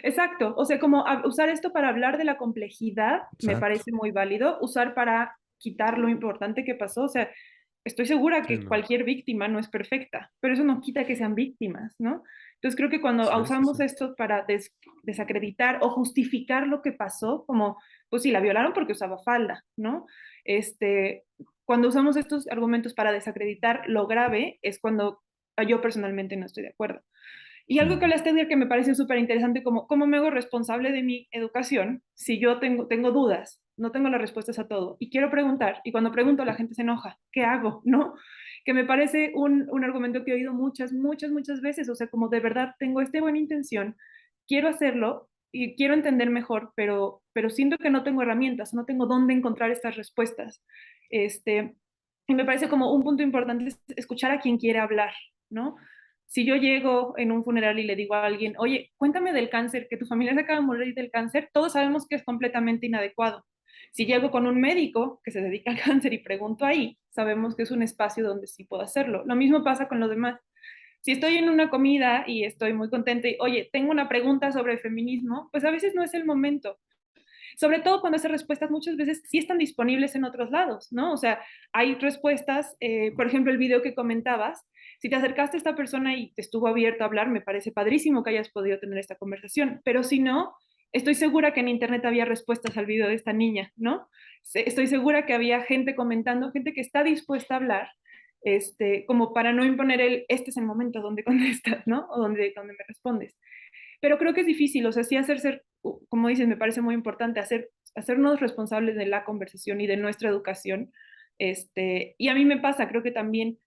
exacto. O sea, como usar esto para hablar de la complejidad me Exacto. parece muy válido, usar para quitar lo importante que pasó. O sea, estoy segura Sí, que no. cualquier víctima no es perfecta, pero eso no quita que sean víctimas, ¿no? Entonces creo que cuando Sí, sí, usamos sí. esto para desacreditar o justificar lo que pasó, como, pues sí, la violaron porque usaba falda, ¿no? Este, cuando usamos estos argumentos para desacreditar lo grave es cuando yo personalmente no estoy de acuerdo. Y algo que hablaste de que me pareció súper interesante, como cómo me hago responsable de mi educación si yo tengo dudas, no tengo las respuestas a todo y quiero preguntar y cuando pregunto la gente se enoja, ¿qué hago? ¿No? Que me parece un argumento que he oído muchas, muchas, muchas veces, o sea, como de verdad tengo esta buena intención, quiero hacerlo y quiero entender mejor, pero siento que no tengo herramientas, no tengo dónde encontrar estas respuestas. Y me parece como un punto importante es escuchar a quien quiere hablar, ¿no? Si yo llego en un funeral y le digo a alguien, oye, cuéntame del cáncer, que tu familia se acaba de morir del cáncer, todos sabemos que es completamente inadecuado. Si llego con un médico que se dedica al cáncer y pregunto ahí, sabemos que es un espacio donde sí puedo hacerlo. Lo mismo pasa con lo demás. Si estoy en una comida y estoy muy contenta y, oye, tengo una pregunta sobre el feminismo, pues a veces no es el momento. Sobre todo cuando esas respuestas muchas veces sí están disponibles en otros lados, ¿no? O sea, hay respuestas, por ejemplo, el video que comentabas, si te acercaste a esta persona y te estuvo abierto a hablar, me parece padrísimo que hayas podido tener esta conversación, pero si no, estoy segura que en internet había respuestas al video de esta niña, ¿no? Estoy segura que había gente comentando, gente que está dispuesta a hablar como para no imponer este es el momento donde contestas, ¿no? O donde me respondes. Pero creo que es difícil, o sea, sí como dices, me parece muy importante hacernos responsables de la conversación y de nuestra educación. Y a mí me pasa, creo que también,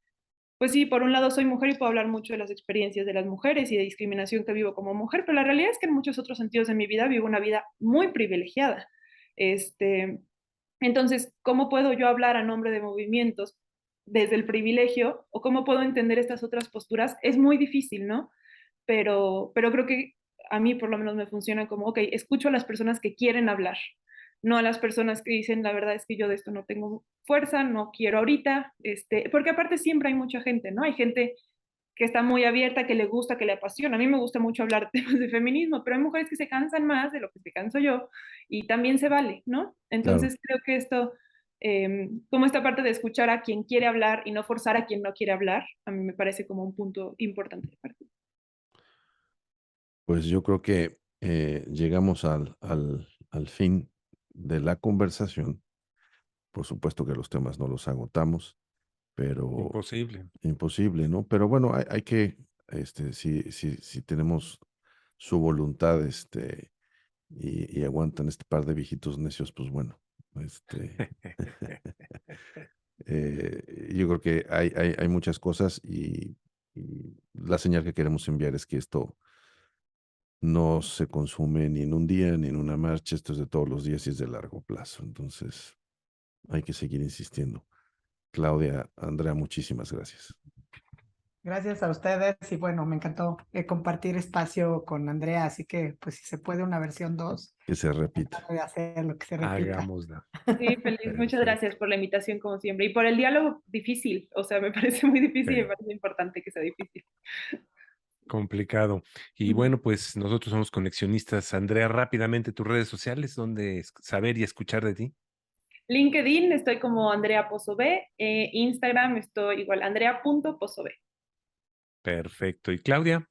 pues sí, por un lado soy mujer y puedo hablar mucho de las experiencias de las mujeres y de discriminación que vivo como mujer, pero la realidad es que en muchos otros sentidos de mi vida vivo una vida muy privilegiada. Entonces, ¿cómo puedo yo hablar a nombre de movimientos desde el privilegio o cómo puedo entender estas otras posturas? Es muy difícil, ¿no? Pero creo que a mí por lo menos me funciona como, ok, escucho a las personas que quieren hablar, no a las personas que dicen, la verdad es que yo de esto no tengo fuerza, no quiero ahorita, porque aparte siempre hay mucha gente, ¿no? Hay gente que está muy abierta, que le gusta, que le apasiona. A mí me gusta mucho hablar temas de feminismo, pero hay mujeres que se cansan más de lo que se canso yo y también se vale, ¿no? Claro. Entonces creo que como esta parte de escuchar a quien quiere hablar y no forzar a quien no quiere hablar, a mí me parece como un punto importante de partida. Pues yo creo que llegamos al fin de la conversación. Por supuesto que los temas no los agotamos, pero Imposible. imposible, ¿no? Pero bueno, hay que, si tenemos su voluntad, y aguantan este par de viejitos necios, pues bueno, este, yo creo que hay muchas cosas y la señal que queremos enviar es que esto no se consume ni en un día ni en una marcha, esto es de todos los días y es de largo plazo. Entonces, hay que seguir insistiendo. Claudia, Andrea, muchísimas gracias. Gracias a ustedes y bueno, me encantó compartir espacio con Andrea, así que pues si se puede una versión 2, Que se repita. voy a hacer lo que se repita. Hagámosla. Sí, feliz. Muchas Perfecto. gracias por la invitación, como siempre, y por el diálogo difícil. O sea, me parece muy difícil y Sí. me parece importante que sea difícil. Complicado. Y bueno, pues nosotros somos conexionistas. Andrea, rápidamente tus redes sociales, donde saber y escuchar de ti. LinkedIn estoy como Andrea Pozo B, Instagram estoy igual andrea.pozob. Perfecto. ¿Y Claudia?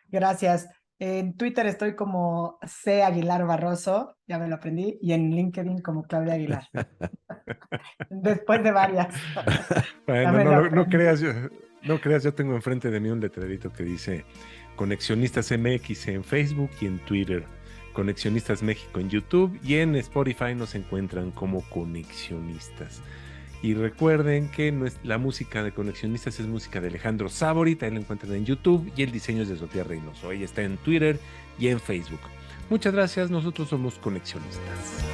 Gracias. En Twitter estoy como C. Aguilar Barroso, ya me lo aprendí, y en LinkedIn como Claudia Aguilar. Después de varias. Ya Bueno, me no, lo no aprendí. creas, no creas, yo tengo enfrente de mí un letrerito que dice Conexionistas MX en Facebook y en Twitter, Conexionistas México en YouTube y en Spotify nos encuentran como Conexionistas. Y recuerden que la música de Conexionistas es música de Alejandro Saborit, ahí lo encuentran en YouTube, y el diseño es de Sofía Reynoso, ella está en Twitter y en Facebook. Muchas gracias, nosotros somos Conexionistas.